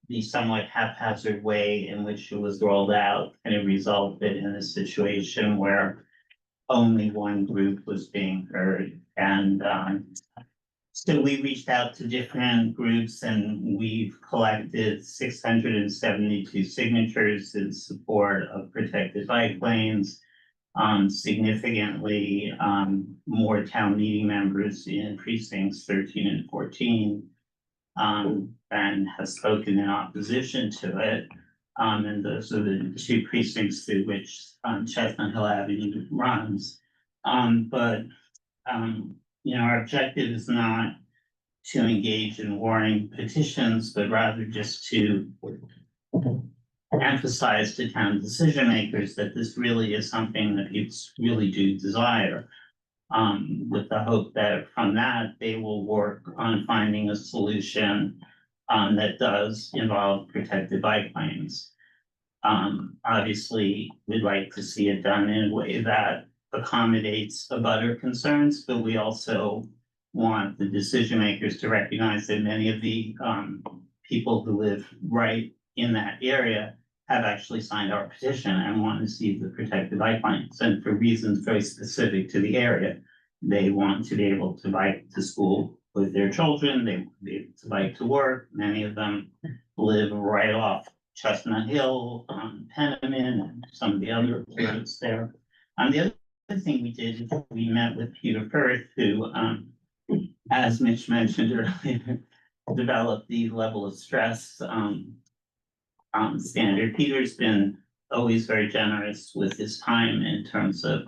the somewhat haphazard way in which it was rolled out kind of resulted in a situation where only one group was being heard. And so we reached out to different groups and we've collected 672 signatures in support of protected bike lanes. Significantly more town meeting members in precincts 13 and 14 and have spoken in opposition to it. And those are the two precincts through which Chestnut Hill Avenue runs. You know, our objective is not to engage in warring petitions, but rather just to emphasize to town decision makers that this really is something that people really do desire. With the hope that from that, they will work on finding a solution that does involve protected bike lanes. Obviously, we'd like to see it done in a way that accommodates abutter concerns, but we also want the decision makers to recognize that many of the people who live right in that area have actually signed our petition and want to see the protected bike lanes, and for reasons very specific to the area. They want to be able to bike to school with their children, they want to be able to bike to work. Many of them live right off Chestnut Hill, Penniman, and some of the other roads there. The other thing we did is we met with Peter Firth, who, as Mitch mentioned earlier, developed the level of stress standard. Peter's been always very generous with his time in terms of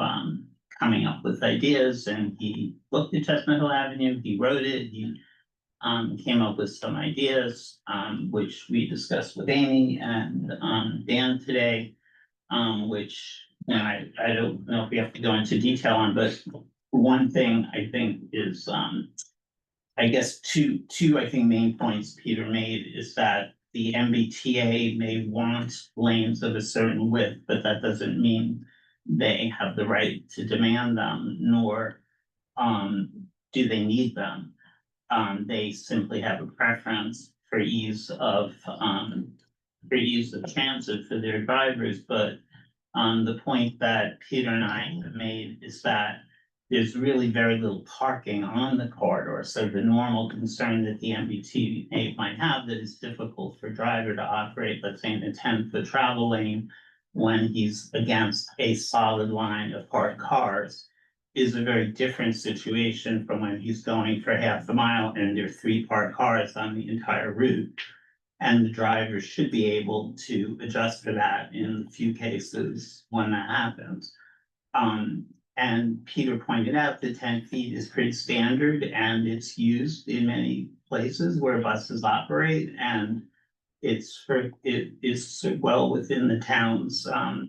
coming up with ideas, and he looked at Chestnut Hill Avenue, he wrote it, he came up with some ideas, which we discussed with Amy and Dan today, which, you know, I don't know if we have to go into detail on, but one thing I think is, I guess two I think main points Peter made is that the MBTA may want lanes of a certain width, but that doesn't mean they have the right to demand them, nor do they need them. They simply have a preference for ease of transit for their drivers, but the point that Peter and I have made is that there's really very little parking on the corridor. So the normal concern that the MBTA might have that it's difficult for a driver to operate, let's say in a 10-foot travel lane when he's against a solid line of parked cars is a very different situation from when he's going for half a mile and there are 3 parked cars on the entire route. And the driver should be able to adjust for that in the few cases when that happens. And Peter pointed out that 10 feet is pretty standard and it's used in many places where buses operate, and it is well within the town's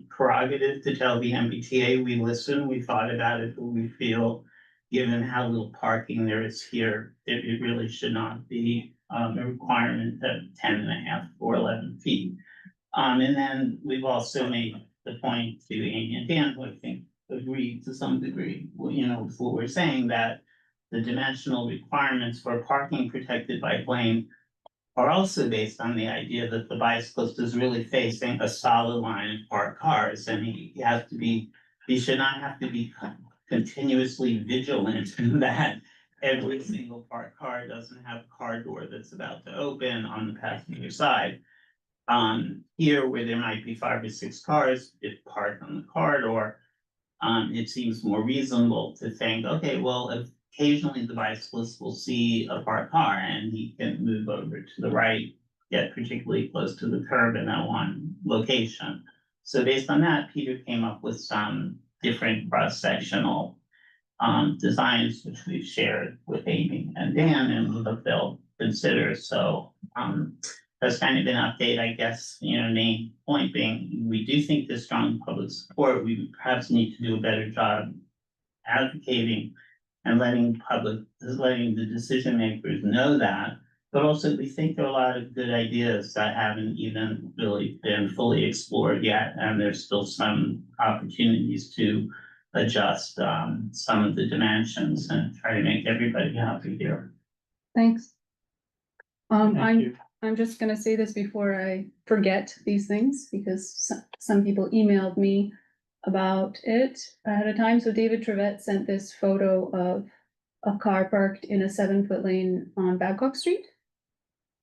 prerogative to tell the MBTA, we listen, we thought about it, but we feel given how little parking there is here, it really should not be a requirement of 10.5 or 11 feet. And then we've also made the point to Amy and Dan, who I think agree to some degree, well, you know, with what we're saying, that the dimensional requirements for parking protected bike lane are also based on the idea that the bicyclist is really facing a solid line of parked cars, and he should not have to be continuously vigilant that every single parked car doesn't have a car door that's about to open on the passenger side. Here, where there might be 5 or 6 cars if parked on the corridor, it seems more reasonable to think, okay, well, occasionally the bicyclist will see a parked car and he can move over to the right, get particularly close to the curb in that one location. So based on that, Peter came up with some different cross-sectional designs, which we've shared with Amy and Dan, and what they'll consider. So that's kind of an update, I guess, you know, main point being, we do think there's strong public support. We perhaps need to do a better job advocating and letting the decision makers know that. But also, we think there are a lot of good ideas that haven't even really been fully explored yet, and there's still some opportunities to adjust some of the dimensions and try to make everybody happy here. Thanks. Thank you. I'm just gonna say this before I forget these things, because some people emailed me about it ahead of time. So David Trevette sent this photo of a car parked in a 7-foot lane on Babcock Street,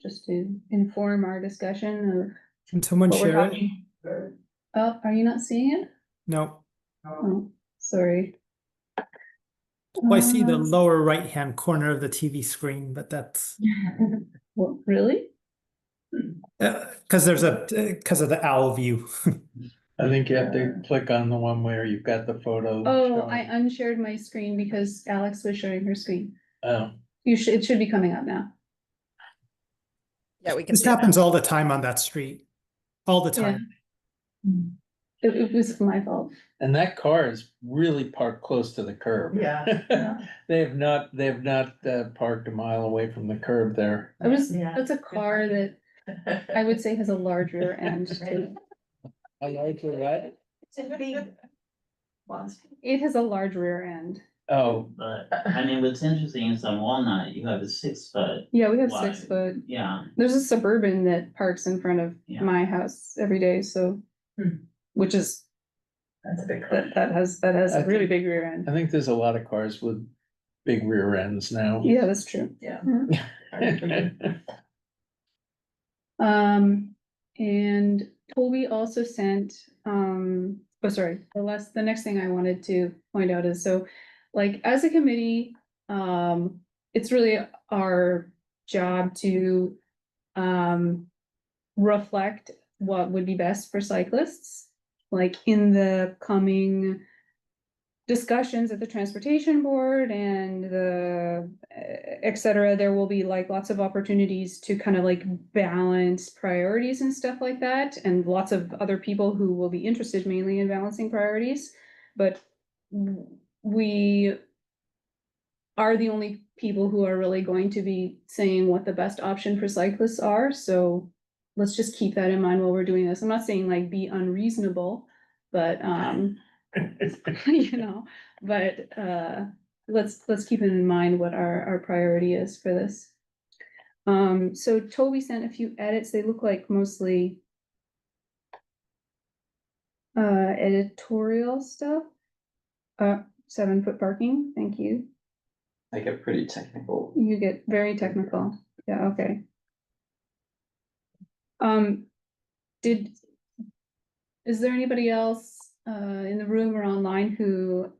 just to inform our discussion of. Can someone what we're share it? talking- Oh, are you not seeing it? No. Oh, sorry. Well, I see the lower right-hand corner of the TV screen, but that's What, really? because because of the owl view. I think you have to click on the one where you've got the photo. Oh, showing. I unshared my screen because Alex was showing her screen. Oh, It should be coming up now. Yeah, we can This see it now. happens all the time on that street. All the time. It was my fault. and that car is really parked close to the curb. Yeah. They have not parked a mile away from the curb there. That's a car that I would say has a large rear end. too. I like it, right? It's a big monster. It has a large rear end. Oh, But I mean, what's interesting is on Walnut, you have a 6-foot. Yeah, we have wide. 6 foot. Yeah, There's a Suburban that parks in front of Yeah. my house every day, so. Which is, That's a big car. that has I a really think- big rear end. I think there's a lot of cars with big rear ends now. Yeah, that's true. Yeah. And Toby also sent, the next thing I wanted to point out is, so, like, as a committee, it's really our job to, reflect what would be best for cyclists, like, in the coming discussions at the transportation board and the et cetera, there will be like lots of opportunities to kind of like balance priorities and stuff like that, and lots of other people who will be interested mainly in balancing priorities. But we are the only people who are really going to be saying what the best option for cyclists are, so let's just keep that in mind while we're doing this. I'm not saying like be unreasonable, but you know, but let's keep in mind what our priority is for this. So Toby sent a few edits. They look like mostly editorial stuff. 7-foot parking, thank you. I get pretty technical. You get very technical. Yeah, okay. Is there anybody else in the room or online who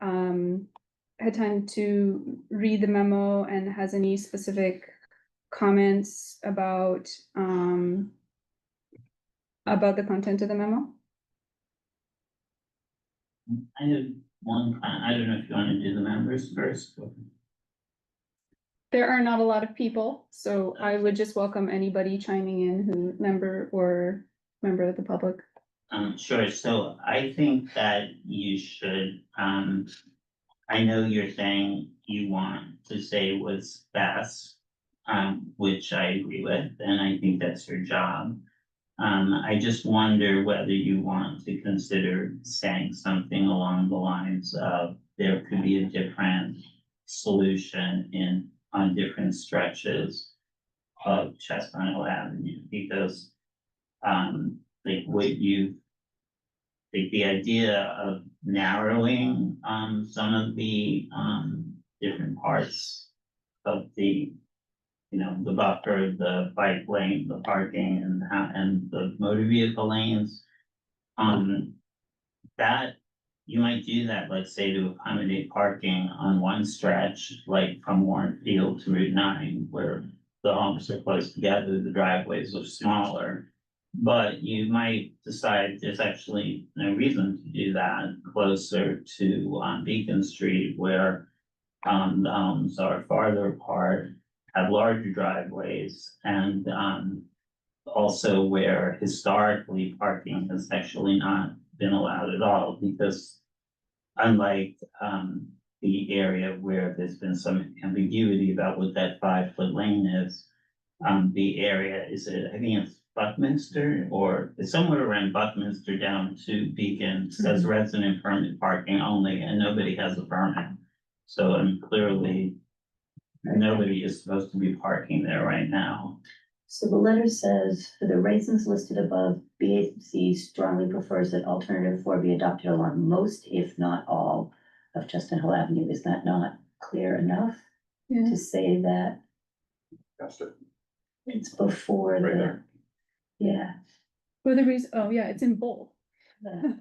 had time to read the memo and has any specific comments about the content of the memo? I have one, I don't know if you want to do the members first. There are not a lot of people, so I would just welcome anybody chiming in who member of the public. Sure, so I think that you should, I know you're saying you want to say what's best, which I agree with, and I think that's your job. I just wonder whether you want to consider saying something along the lines of there could be a different solution on different stretches of Chestnut Hill Avenue, because like the idea of narrowing some of the different parts of the, you know, the buffer, the bike lane, the parking, and the motor vehicle lanes. That you might do that, let's say, to accommodate parking on one stretch, like from Warren Field to Route 9, where the homes are close together, the driveways are smaller. But you might decide there's actually no reason to do that closer to Beacon Street, where the homes are farther apart, have larger driveways, and also where historically parking has actually not been allowed at all, because unlike the area where there's been some ambiguity about what that 5-foot lane is, the area is, I think it's Buckminster, or it's somewhere around Buckminster down to Beacon, says resident permit parking only, and nobody has a permit. So clearly, nobody is supposed to be parking there right now. So the letter says, for the reasons listed above, BAC strongly prefers that alternative 4 be adopted along most, if not all, of Chestnut Hill Avenue. Is that not clear enough to say that That's it. it's before Right the, there. yeah. For the reason, oh yeah, it's in bold. the-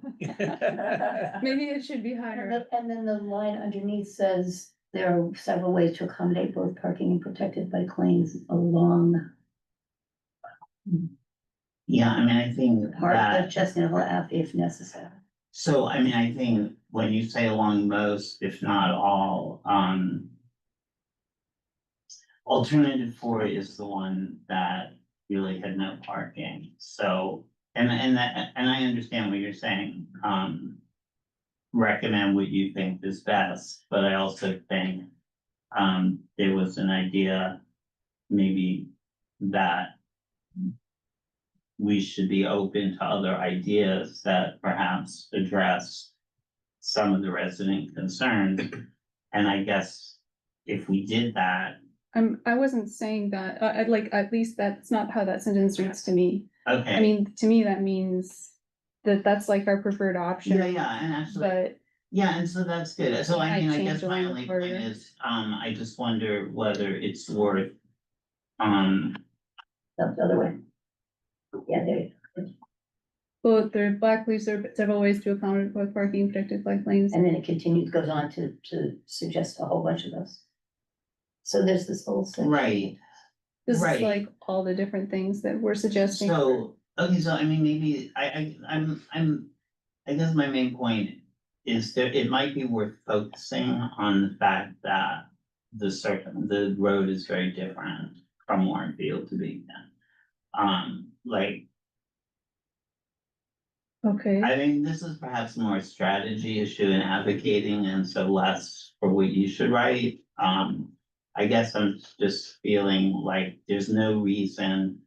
Maybe it should be And higher. then the line underneath says, there are several ways to accommodate both parking and protected bike lanes along Yeah, I mean, I think part that. of Chestnut Hill Ave if necessary. So, I mean, I think when you say along most, if not all, alternative 4 is the one that really had no parking. So, and I understand what you're saying. Recommend what you think is best, but I also think there was an idea maybe that we should be open to other ideas that perhaps address some of the resident concerns. And I guess if we did that. I wasn't saying that, I'd like, at least that's not how that sentence reads to me. Okay. I mean, to me, that means that that's like our preferred option. Yeah, and actually. But Yeah, and so that's good. So I mean, I guess change my along only the point corridor. is, I just wonder whether it's worth. The other way. Yeah, there you go. well, the black leaves are several ways to accommodate both parking and protected bike lanes. And then it continues, goes on to suggest a whole bunch of those. So there's this whole section. Right. This is right. like all the different things that we're suggesting. So, okay, so I mean, maybe I guess my main point is that it might be worth focusing on the fact that the road is very different from Warren Field to Beacon. Like, Okay. I mean, this is perhaps more a strategy issue in advocating, and so less for what you should write. I guess I'm just feeling like there's no reason,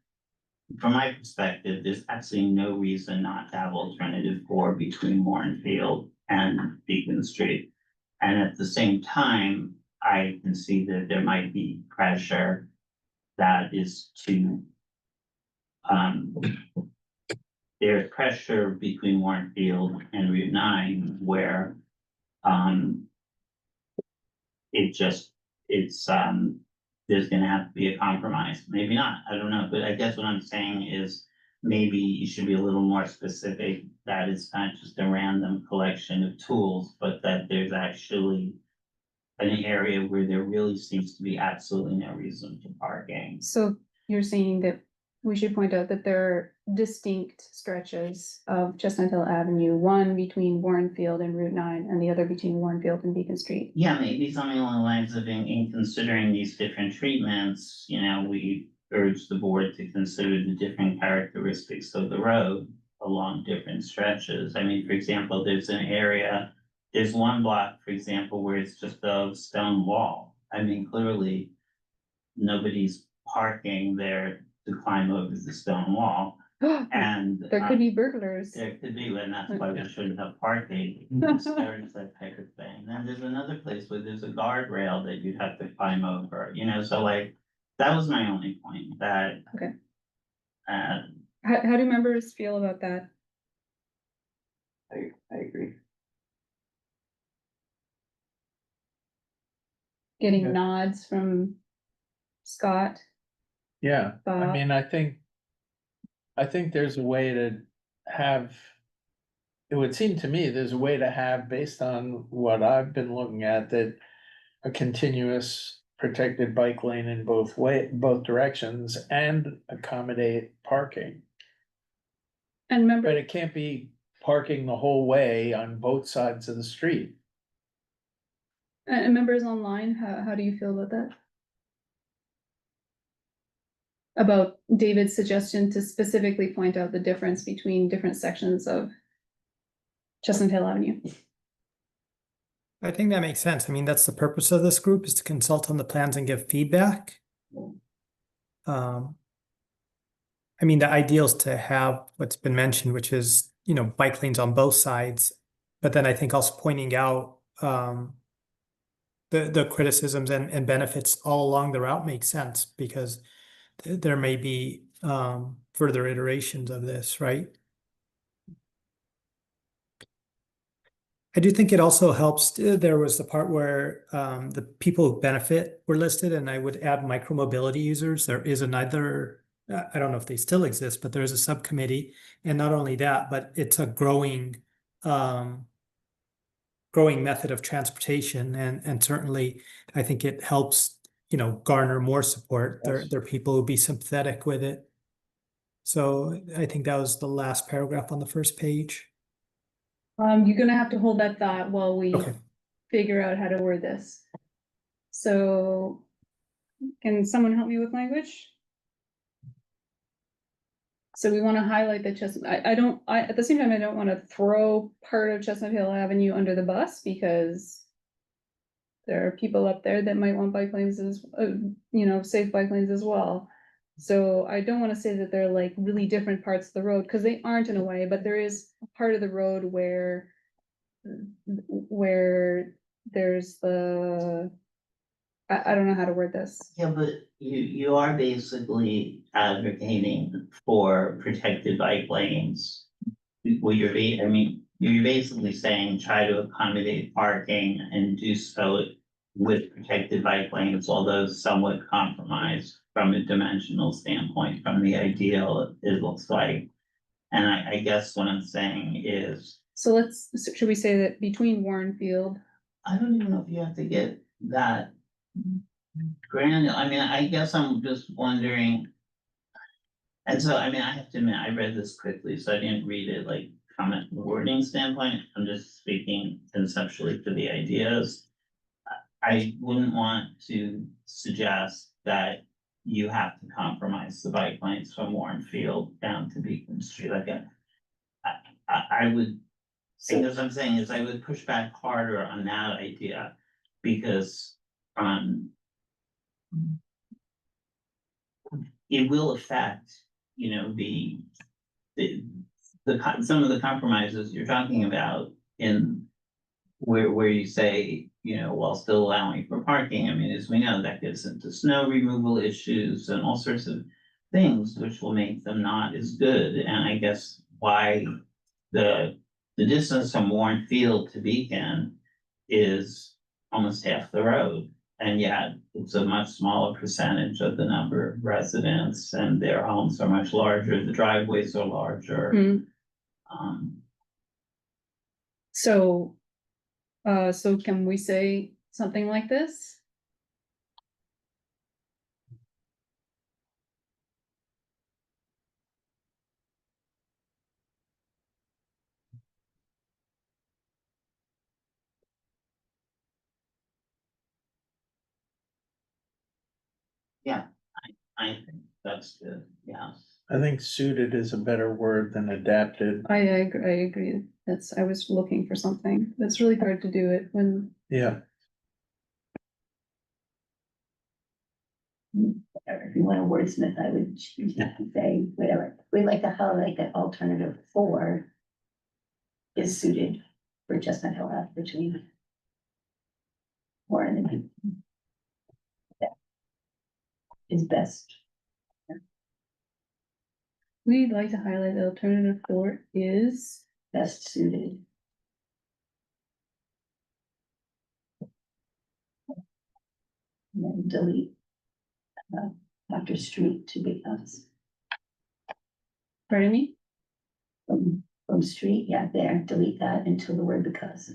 from my perspective, there's absolutely no reason not to have alternative 4 between Warren Field and Beacon Street. And at the same time, I can see that there might be pressure that is to, there's pressure between Warren Field and Route 9 where, there's gonna have to be a compromise, maybe not, I don't know, but I guess what I'm saying is maybe you should be a little more specific, that it's not just a random collection of tools, but that there's actually an area where there really seems to be absolutely no reason for parking. So you're saying that we should point out that there are distinct stretches of Chestnut Hill Avenue, one between Warren Field and Route 9, and the other between Warren Field and Beacon Street. Yeah, maybe something along the lines of in considering these different treatments, you know, we urge the board to consider the different characteristics of the road along different stretches. I mean, for example, there's one block, for example, where it's just a stone wall. I mean, clearly, nobody's parking there to climb over the stone wall. And There could be burglars. there could be, and that's why we shouldn't have parking, discourage that type of thing. And there's another place where there's a guardrail that you'd have to climb over, you know, so like, that was my only point, that. Okay. Uh, How do members feel about that? I agree. Getting Okay. nods from Scott? Yeah, I Bob? mean, I think there's a way to have. It would seem to me there's a way to have, based on what I've been looking at, that a continuous protected bike lane in both directions and accommodate parking. And remember, But it can't be parking the whole way on both sides of the street. and members online, how do you feel about that? About David's suggestion to specifically point out the difference between different sections of Chestnut Hill Avenue. I think that makes sense. I mean, that's the purpose of this group, is to consult on the plans and give feedback. I mean, the ideal is to have what's been mentioned, which is, you know, bike lanes on both sides. But then I think also pointing out the criticisms and benefits all along the route makes sense, because there may be further iterations of this, right? I do think it also helps. There was the part where the people who benefit were listed, and I would add micromobility users. There is another, I don't know if they still exist, but there's a subcommittee. And not only that, but it's a growing method of transportation. And certainly I think it helps, you know, garner more support. There are people who be sympathetic with it. So I think that was the last paragraph on the first page. You're gonna have to hold that thought while we Okay. figure out how to word this. So, can someone help me with language? So we wanna highlight the Chestnut, at the same time, I don't wanna throw part of Chestnut Hill Avenue under the bus, because there are people up there that might want bike lanes as, you know, safe bike lanes as well. So I don't wanna say that they're like really different parts of the road, cause they aren't in a way, but there is a part of the road where there's the, I don't know how to word this. Yeah, but you are basically advocating for protected bike lanes. Well, you're basically saying try to accommodate parking and do so with protected bike lanes, although somewhat compromised from a dimensional standpoint, from the ideal it looks like. And I guess what I'm saying is, So should we say that between Warren Field? I don't even know if you have to get that granular. I mean, I guess I'm just wondering. And so, I mean, I have to admit, I read this quickly, so I didn't read it like from a wording standpoint. I'm just speaking conceptually for the ideas. I wouldn't want to suggest that you have to compromise the bike lanes from Warren Field down to Beacon Street. Like, I would, because I'm saying is I would push back harder on that idea, because it will affect, you know, some of the compromises you're talking about in where you say, you know, while still allowing for parking. I mean, as we know, that gets into snow removal issues and all sorts of things, which will make them not as good. And I guess why the distance from Warren Field to Beacon is almost half the road. And yet it's a much smaller percentage of the number of residents, and their homes are much larger, the driveways are larger. So can we say something like this? Yeah, I think that's good, yeah. I think suited is a better word than adapted. I agree. I was looking for something. That's really hard to do it when. Yeah. whatever, if you want to wordsmith, I would choose that and say, whatever. We'd like to highlight that alternative 4 is suited for Chestnut Hill Ave between Warren and that is best. We'd like to highlight the alternative 4 is Best suited. And then delete after street to becomes pardon me? from street, yeah, there, delete that until the word because.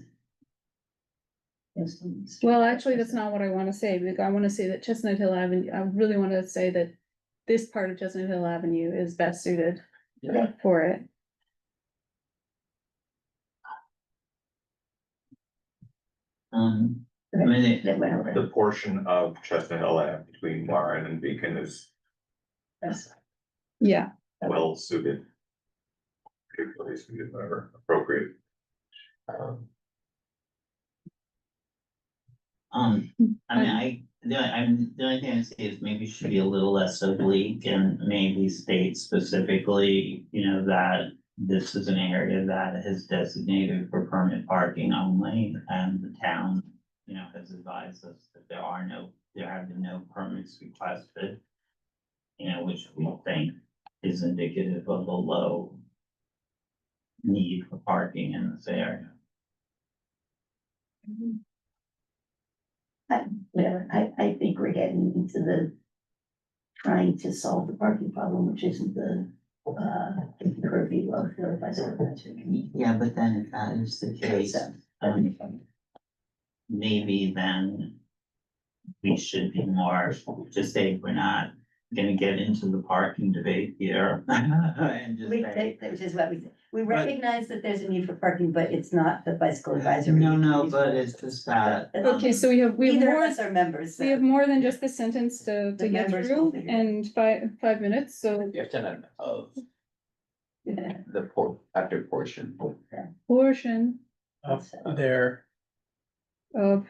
Yes, Well, actually, that's not what I want to say, because I want to say that Chestnut Hill Avenue, I really want to say that this part of Chestnut Hill Avenue is best suited for it. I mean, The portion of Chestnut Hill Ave between Warren and Beacon is Yeah. well suited. Whatever, appropriate. I mean, the only thing I say is maybe should be a little less oblique and maybe state specifically, you know, that this is an area that is designated for permit parking only, and the town, you know, has advised us that there have been no permits requested. You know, which we think is indicative of a low need for parking in this area. I think we're getting into the trying to solve the parking problem, which isn't the curvy low fill by Yeah, but then if that is the case, maybe then we should be more, just say we're not gonna get into the parking debate here. And just say, Which is what we recognize that there's a need for parking, but it's not the bicycle advisory. No, but it's just that. Okay, so we have Neither more, of us are members. we have more than just the sentence to The get members will through figure it in 5 minutes, so You have to know of Yeah. the after portion. portion Up there. of.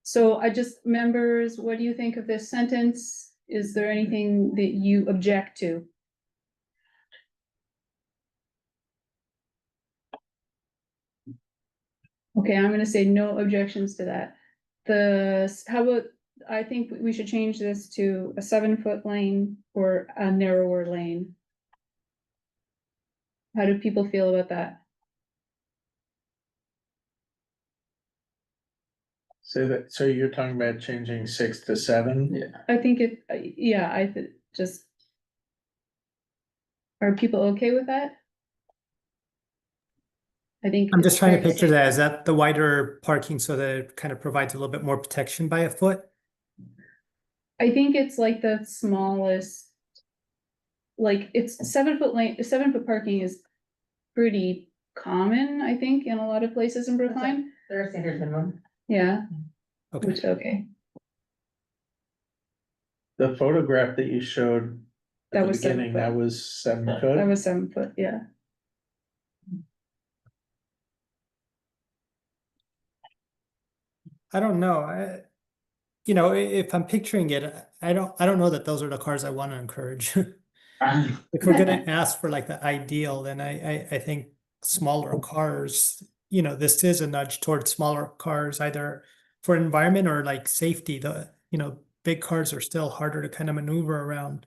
So I just, members, what do you think of this sentence? Is there anything that you object to? Okay, I'm gonna say no objections to that. How about, I think we should change this to a 7-foot lane or a narrower lane. How do people feel about that? So you're talking about changing 6 to 7? Yeah. I think just. Are people okay with that? I think. I'm it's just trying to fair picture say- that. Is that the wider parking so that it kind of provides a little bit more protection by a foot? I think it's like the smallest. Like it's 7-foot lane, 7-foot parking is pretty common, I think, in a lot of places in Brookline. They're standard minimum. Yeah, Okay. which, okay, The photograph that you showed That at the was 7 beginning, foot. that was 7 that foot? was 7 foot, yeah. I don't know. If I'm picturing it, I don't know that those are the cars I want to encourage. If we're gonna ask for like the ideal, then I think smaller cars, this is a nudge towards smaller cars, either for environment or like safety. Big cars are still harder to kind of maneuver around.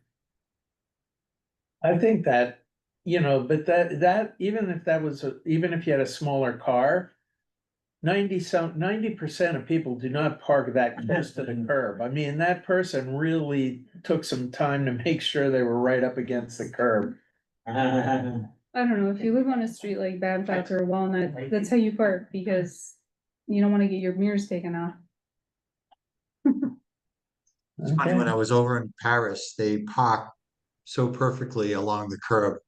I think that, but that even if you had a smaller car, 90% of people do not park that close to the curb. I mean, that person really took some time to make sure they were right up against the curb. I don't know, if you live on a street like Babcock or Walnut, that's how you park, because you don't wanna get your mirrors taken off. It's funny, when I was over in Paris, they parked so perfectly along the curb.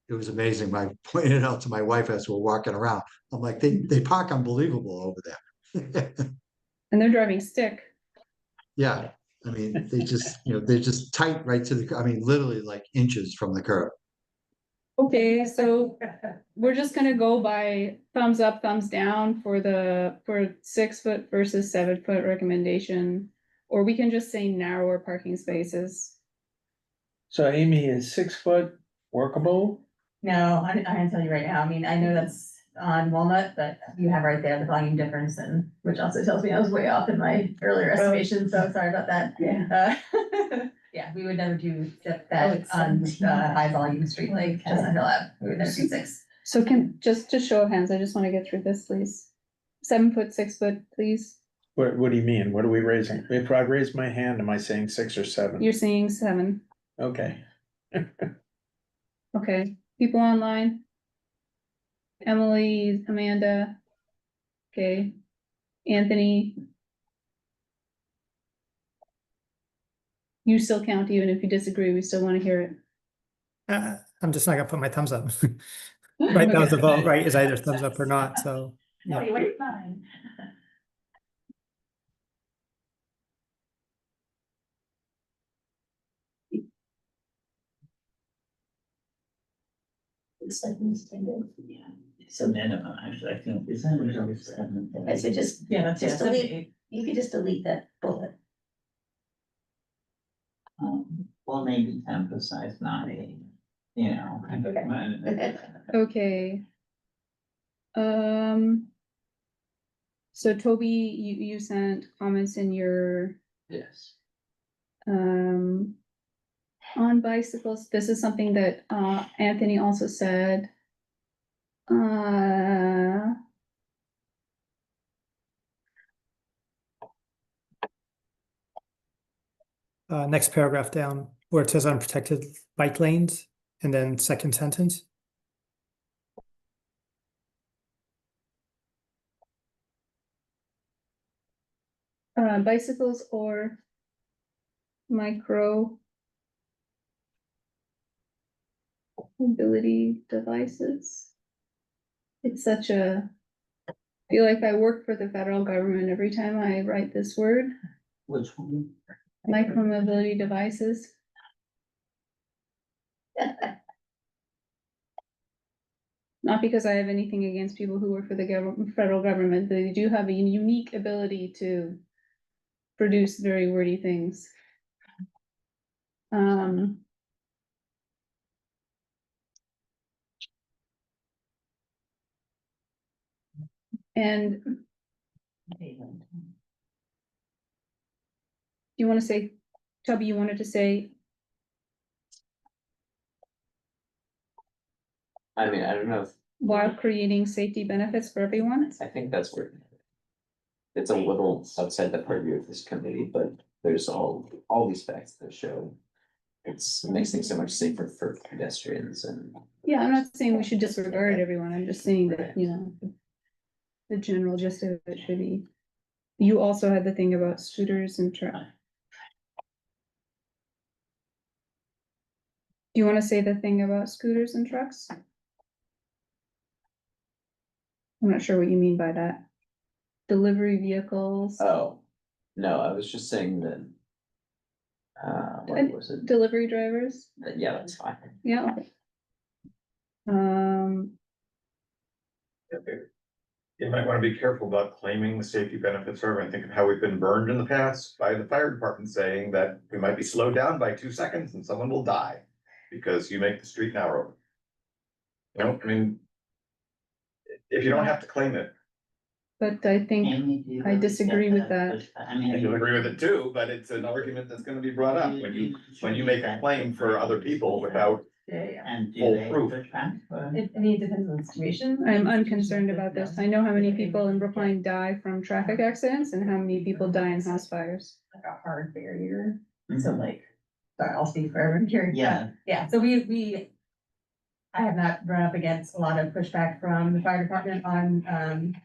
It was amazing. I pointed out to my wife as we're walking around. I'm like, they park unbelievable over there. And they're driving stick. Yeah, I mean, they're just tight right to the, literally like inches from the curb. Okay, so we're just gonna go by thumbs up, thumbs down for 6 foot versus 7 foot recommendation. Or we can just say narrower parking spaces. So Amy, is 6 foot workable? No, I can tell you right now, I mean, I know that's on Walnut, but you have right there the volume difference and, which also tells me I was way off in my earlier estimation, so sorry about that. Yeah. Yeah, we would never do that on high volume street like Chestnut Hill Ave, we would never do 6. So just to show of hands, I just wanna get through this, please. 7 foot, 6 foot, please. What do you mean? What are we raising? If I raise my hand, am I saying 6 or 7? You're saying 7. Okay. Okay, people online? Emily, Amanda. Okay, Anthony. You still count even if you disagree, we still wanna hear it. I'm just not gonna put my thumbs up. Right, that was the vote, right, is either thumbs up or not, so. No, yeah. you were fine. It's like yeah, it's a minimum, actually, I think, is that what always said? I said just, Yeah, that's just it. delete, you could just delete that bullet. Well, maybe emphasize not a, you know. Okay. So Toby, you sent comments in your, Yes. on bicycles. This is something that, Anthony also said. Next paragraph down, where it says unprotected bike lanes, and then second sentence. Bicycles or micro mobility devices. It's such a, I feel like I work for the federal government every time I write this word, Which one? micro mobility devices. Not because I have anything against people who work for the federal government, they do have a unique ability to produce very wordy things. And do you want to say, Tubby, you wanted to say? I mean, I don't know if, While creating safety benefits for everyone? I think that's where. It's a little outside the purview of this committee, but there's all these facts that show. It makes things so much safer for pedestrians and. Yeah, I'm not saying we should disregard everyone, I'm just saying that, you know. The general gist of it should be. You also had the thing about scooters and truck. Do you wanna say the thing about scooters and trucks? I'm not sure what you mean by that. Delivery vehicles. Oh, no, I was just saying that. What was it? Delivery drivers, Yeah, that's fine. yeah. Okay. You might want to be careful about claiming the safety benefits forever and think of how we've been burned in the past by the fire department saying that we might be slowed down by 2 seconds and someone will die because you make the street narrow. You know, I mean, if you don't have to claim it, But I think I disagree with that. I agree with it too, but it's an argument that's gonna be brought up when you make a claim for other people without And do full they proof. transfer? I mean, it depends on the situation. I'm unconcerned about this. I know how many people in Brookline die from traffic accidents and how many people die in house fires. Like a hard barrier, so like, sorry, I'll speak for everyone here. Yeah. Yeah, so we. I have not run up against a lot of pushback from the fire department on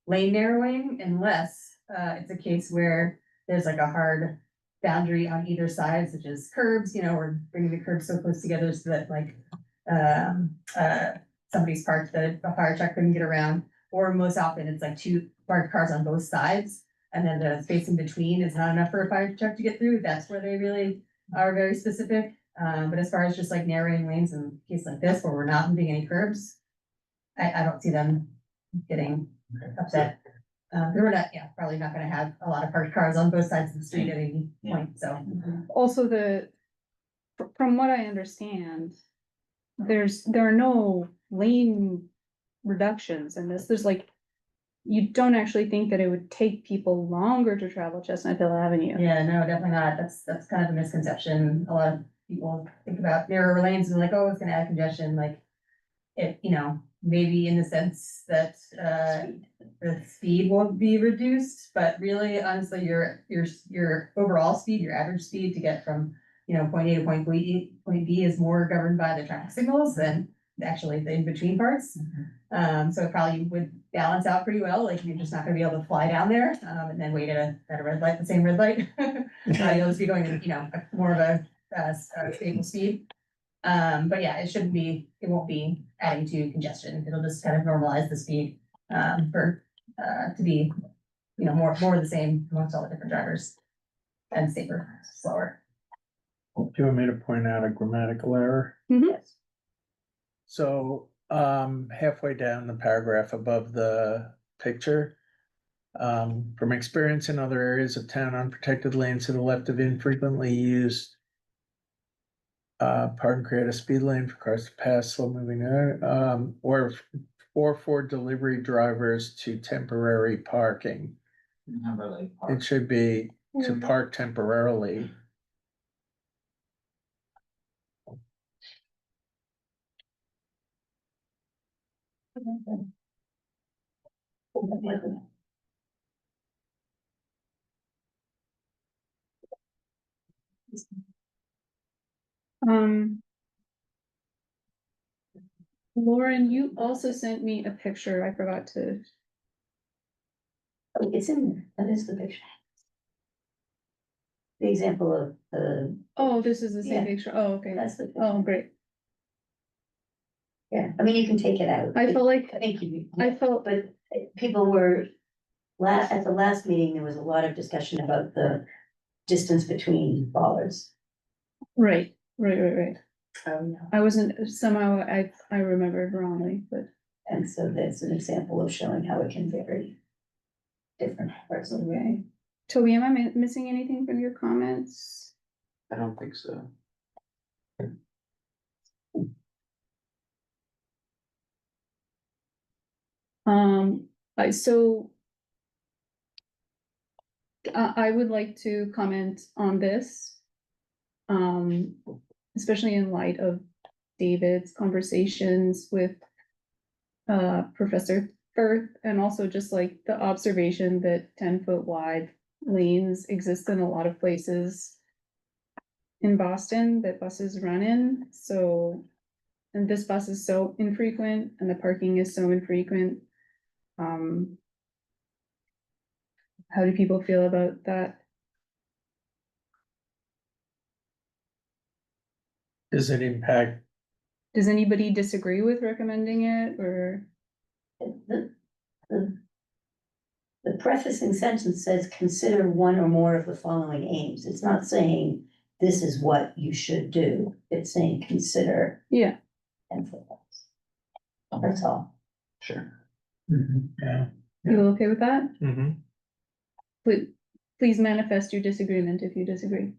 lane narrowing unless it's a case where there's like a hard boundary on either side, such as curbs, you know, or bringing the curbs so close together so that like somebody's parked that a fire truck couldn't get around, or most often it's like 2 parked cars on both sides, and then the space in between is not enough for a fire truck to get through. That's where they really are very specific. But as far as just like narrowing lanes in a case like this where we're not moving any curbs, I don't see them getting upset. we're not, yeah, probably not gonna have a lot of parked cars on both sides of the street at any point, so. Also, from what I understand, there are no lane reductions in this. There's like, you don't actually think that it would take people longer to travel Chestnut Hill Avenue. Yeah, no, definitely not. That's kind of a misconception. A lot of people think about narrower lanes and like, oh, it's gonna add congestion, like. It, you know, maybe in the sense that, the speed won't be reduced, but really honestly, your overall speed, your average speed to get from, you know, point A to point B is more governed by the traffic signals than actually the in-between parts. So it probably would balance out pretty well, like you're just not gonna be able to fly down there, and then wait at a red light, the same red light. You'll just be going, you know, more of a stable speed. But yeah, it won't be adding to congestion. It'll just kind of normalize the speed, to be, you know, more of the same amongst all the different drivers. And safer, slower. Do you want me to point out a grammatical error? Yes. So, halfway down the paragraph above the picture. From experience in other areas of town, unprotected lanes to the left of infrequently used. Park and create a speed lane for cars to pass, slow moving, or for delivery drivers to temporary parking. It should be to park temporarily. Lauren, you also sent me a picture. I forgot to. Oh, it's in there. That is the picture. The example of, Oh, this is the same Yeah. picture. Oh, okay. That's the Oh, great. yeah, I mean, you can take it out. I felt like, I think you. I felt, But people were, at the last meeting, there was a lot of discussion about the distance between bollards. right. Oh, no. I wasn't, somehow I remembered wrongly, but. And so that's an example of showing how it can vary. Different parts of the way. Toby, am I missing anything from your comments? I don't think so. So. I would like to comment on this. Especially in light of David's conversations with. Professor Firth, and also just like the observation that 10-foot wide lanes exist in a lot of places. In Boston that buses run in, so. And this bus is so infrequent and the parking is so infrequent. How do people feel about that? Does it impact? Does anybody disagree with recommending it or? The prefacing sentence says, consider one or more of the following aims. It's not saying this is what you should do. It's saying consider. Yeah. And that's all. Sure. Yeah. You okay with that? Mm-hmm. Please manifest your disagreement if you disagree.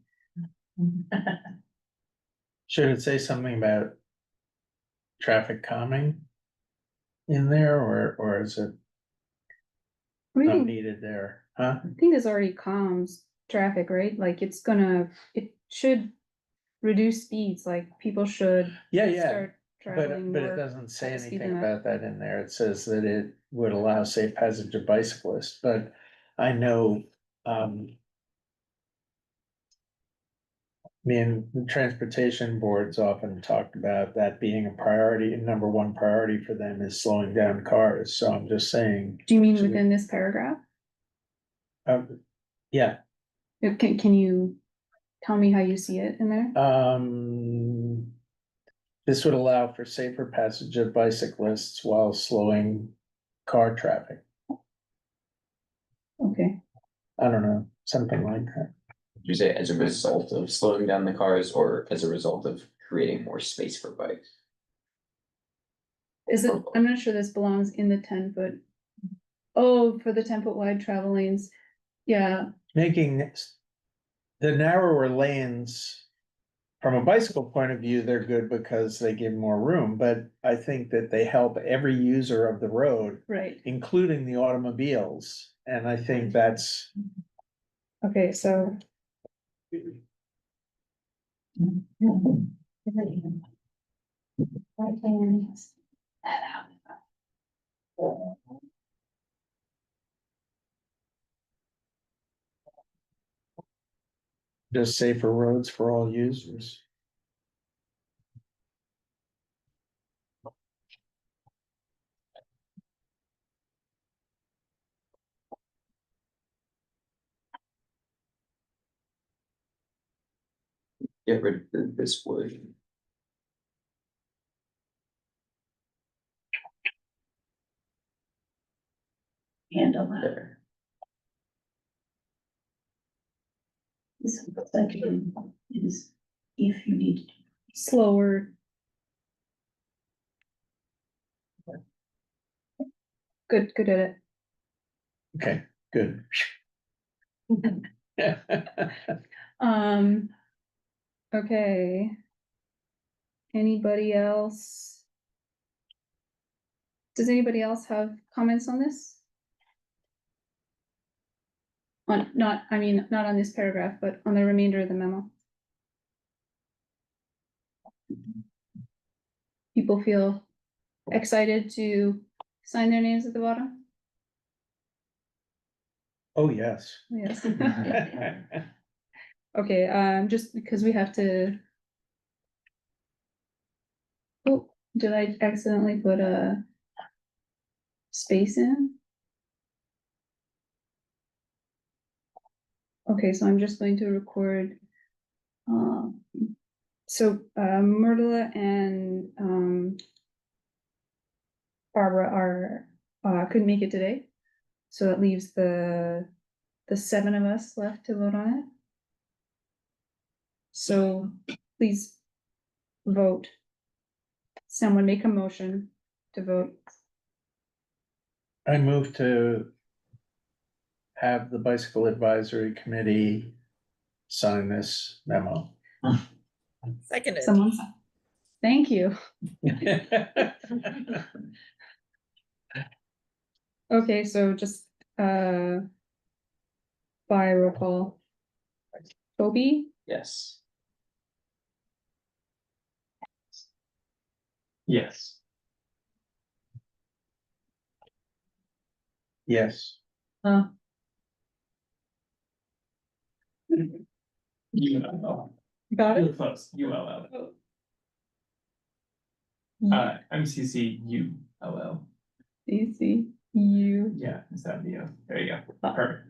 Should it say something about traffic calming in there, or is it not needed there? Huh? I think this already calms traffic, right? Like it should reduce speeds, like people should. Start traveling But it more doesn't say at speed anything than that. about that in there. It says that it would allow safe passage of bicyclists, but I know, the transportation boards often talked about that being a priority, and number one priority for them is slowing down cars, so I'm just saying. Do you mean within this paragraph? Yeah. Can you tell me how you see it in there? This would allow for safer passage of bicyclists while slowing car traffic. Okay. I don't know, something like that. Did you say as a result of slowing down the cars or as a result of creating more space for bikes? I'm not sure this belongs in the 10-foot. Oh, for the 10-foot wide travel lanes. Yeah, Making the narrower lanes, from a bicycle point of view, they're good because they give more room, but I think that they help every user of the road, right. including the automobiles. And I think that's, Okay, so just safer roads for all users. Get rid of this wood. Handle that. There. This section is if you need to. slower. Good at it. Okay, good. Okay. Anybody else? Does anybody else have comments on this? On, not, I mean, not on this paragraph, but on the remainder of the memo. People feel excited to sign their names at the bottom? Oh, yes. Yes. Okay, just because we have to. Oh, did I accidentally put a space in? Okay, so I'm just going to record. So Myrtla and Barbara are couldn't make it today. So that leaves the 7 of us left to vote on it. So please vote. Someone make a motion to vote. I move to have the Bicycle Advisory Committee sign this memo. Seconded. Someone, thank you. Okay, so just by roll call. Toby, Yes. Yes. Yes. ULL. got Really it? close, ULL. Oh. MCC ULL. Easy, you, Yeah, instead of the O. There you go. Ah. Perfect.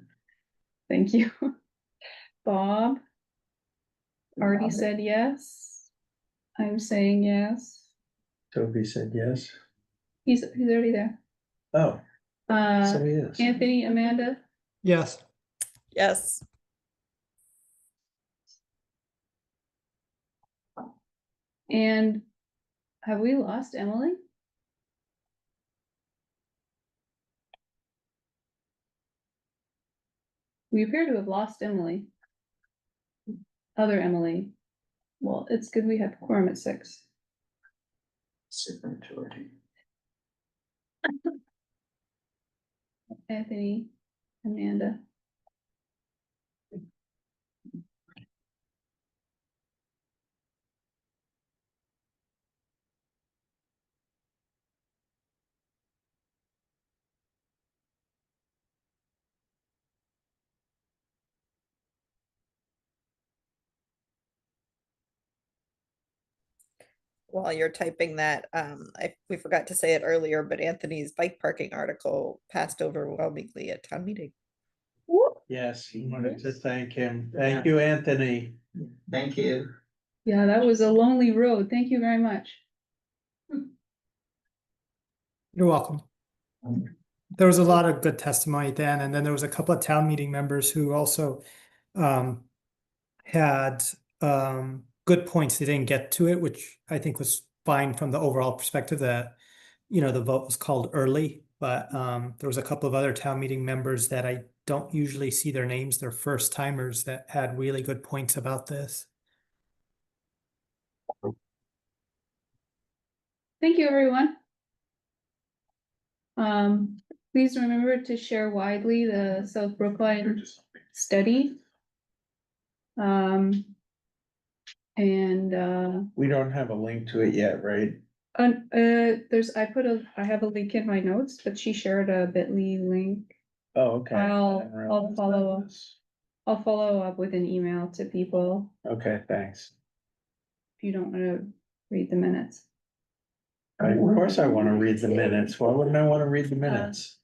thank you. Bob already said yes. I'm saying yes. Toby said yes. He's already there. Oh, Uh, so he is. Anthony, Amanda, Yes. Yes. and have we lost Emily? We appear to have lost Emily. Other Emily. Well, it's good we have quorum at 6. Super majority. Anthony, Amanda. While you're typing that, we forgot to say it earlier, but Anthony's bike parking article passed overwhelmingly at town meeting. Yes, he wanted to thank him. Thank you, Anthony. Thank you. Yeah, that was a lonely road. Thank you very much. You're welcome. There was a lot of good testimony then, and then there was a couple of town meeting members who also had good points. They didn't get to it, which I think was fine from the overall perspective that, you know, the vote was called early. But there was a couple of other town meeting members that I don't usually see their names. They're first timers that had really good points about this. Thank you, everyone. Please remember to share widely the South Brookline study. We don't have a link to it yet, right? I have a link in my notes, but she shared a bit.ly link. Oh, okay. I I'll didn't realize follow, that. I'll follow up with an email to people Okay, thanks. if you don't want to read the minutes. Of course I wanna read the minutes. Why wouldn't I wanna read the minutes?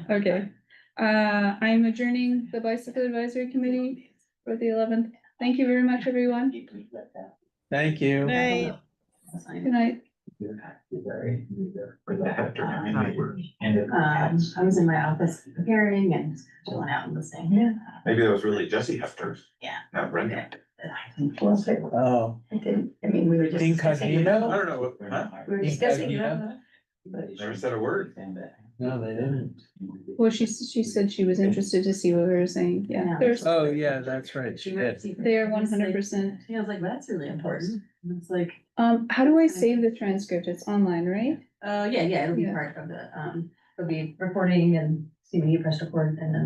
Okay, I'm adjourning the Bicycle Advisory Committee for the 11th. Thank you very much, everyone. Thank you. Night. Good night. I was in my office preparing and chilling out and listening. Yeah. Maybe that was really Jesse Hefter's, Yeah. not Brenda. Oh, I didn't, I mean, we were just. discussing- incognito? I don't know what, huh? We were discussing. Incognito? Never said a word. No, they didn't. Well, she said she was interested to see what we were saying. Yeah, Yeah. there's, Oh, yeah, that's right. She did. they are 100%. Yeah, I was like, well, that's really important. And it's like, How do I save the transcript? It's online, right? yeah, it'll be Yeah. part of the, it'll be recording and see when you press record and then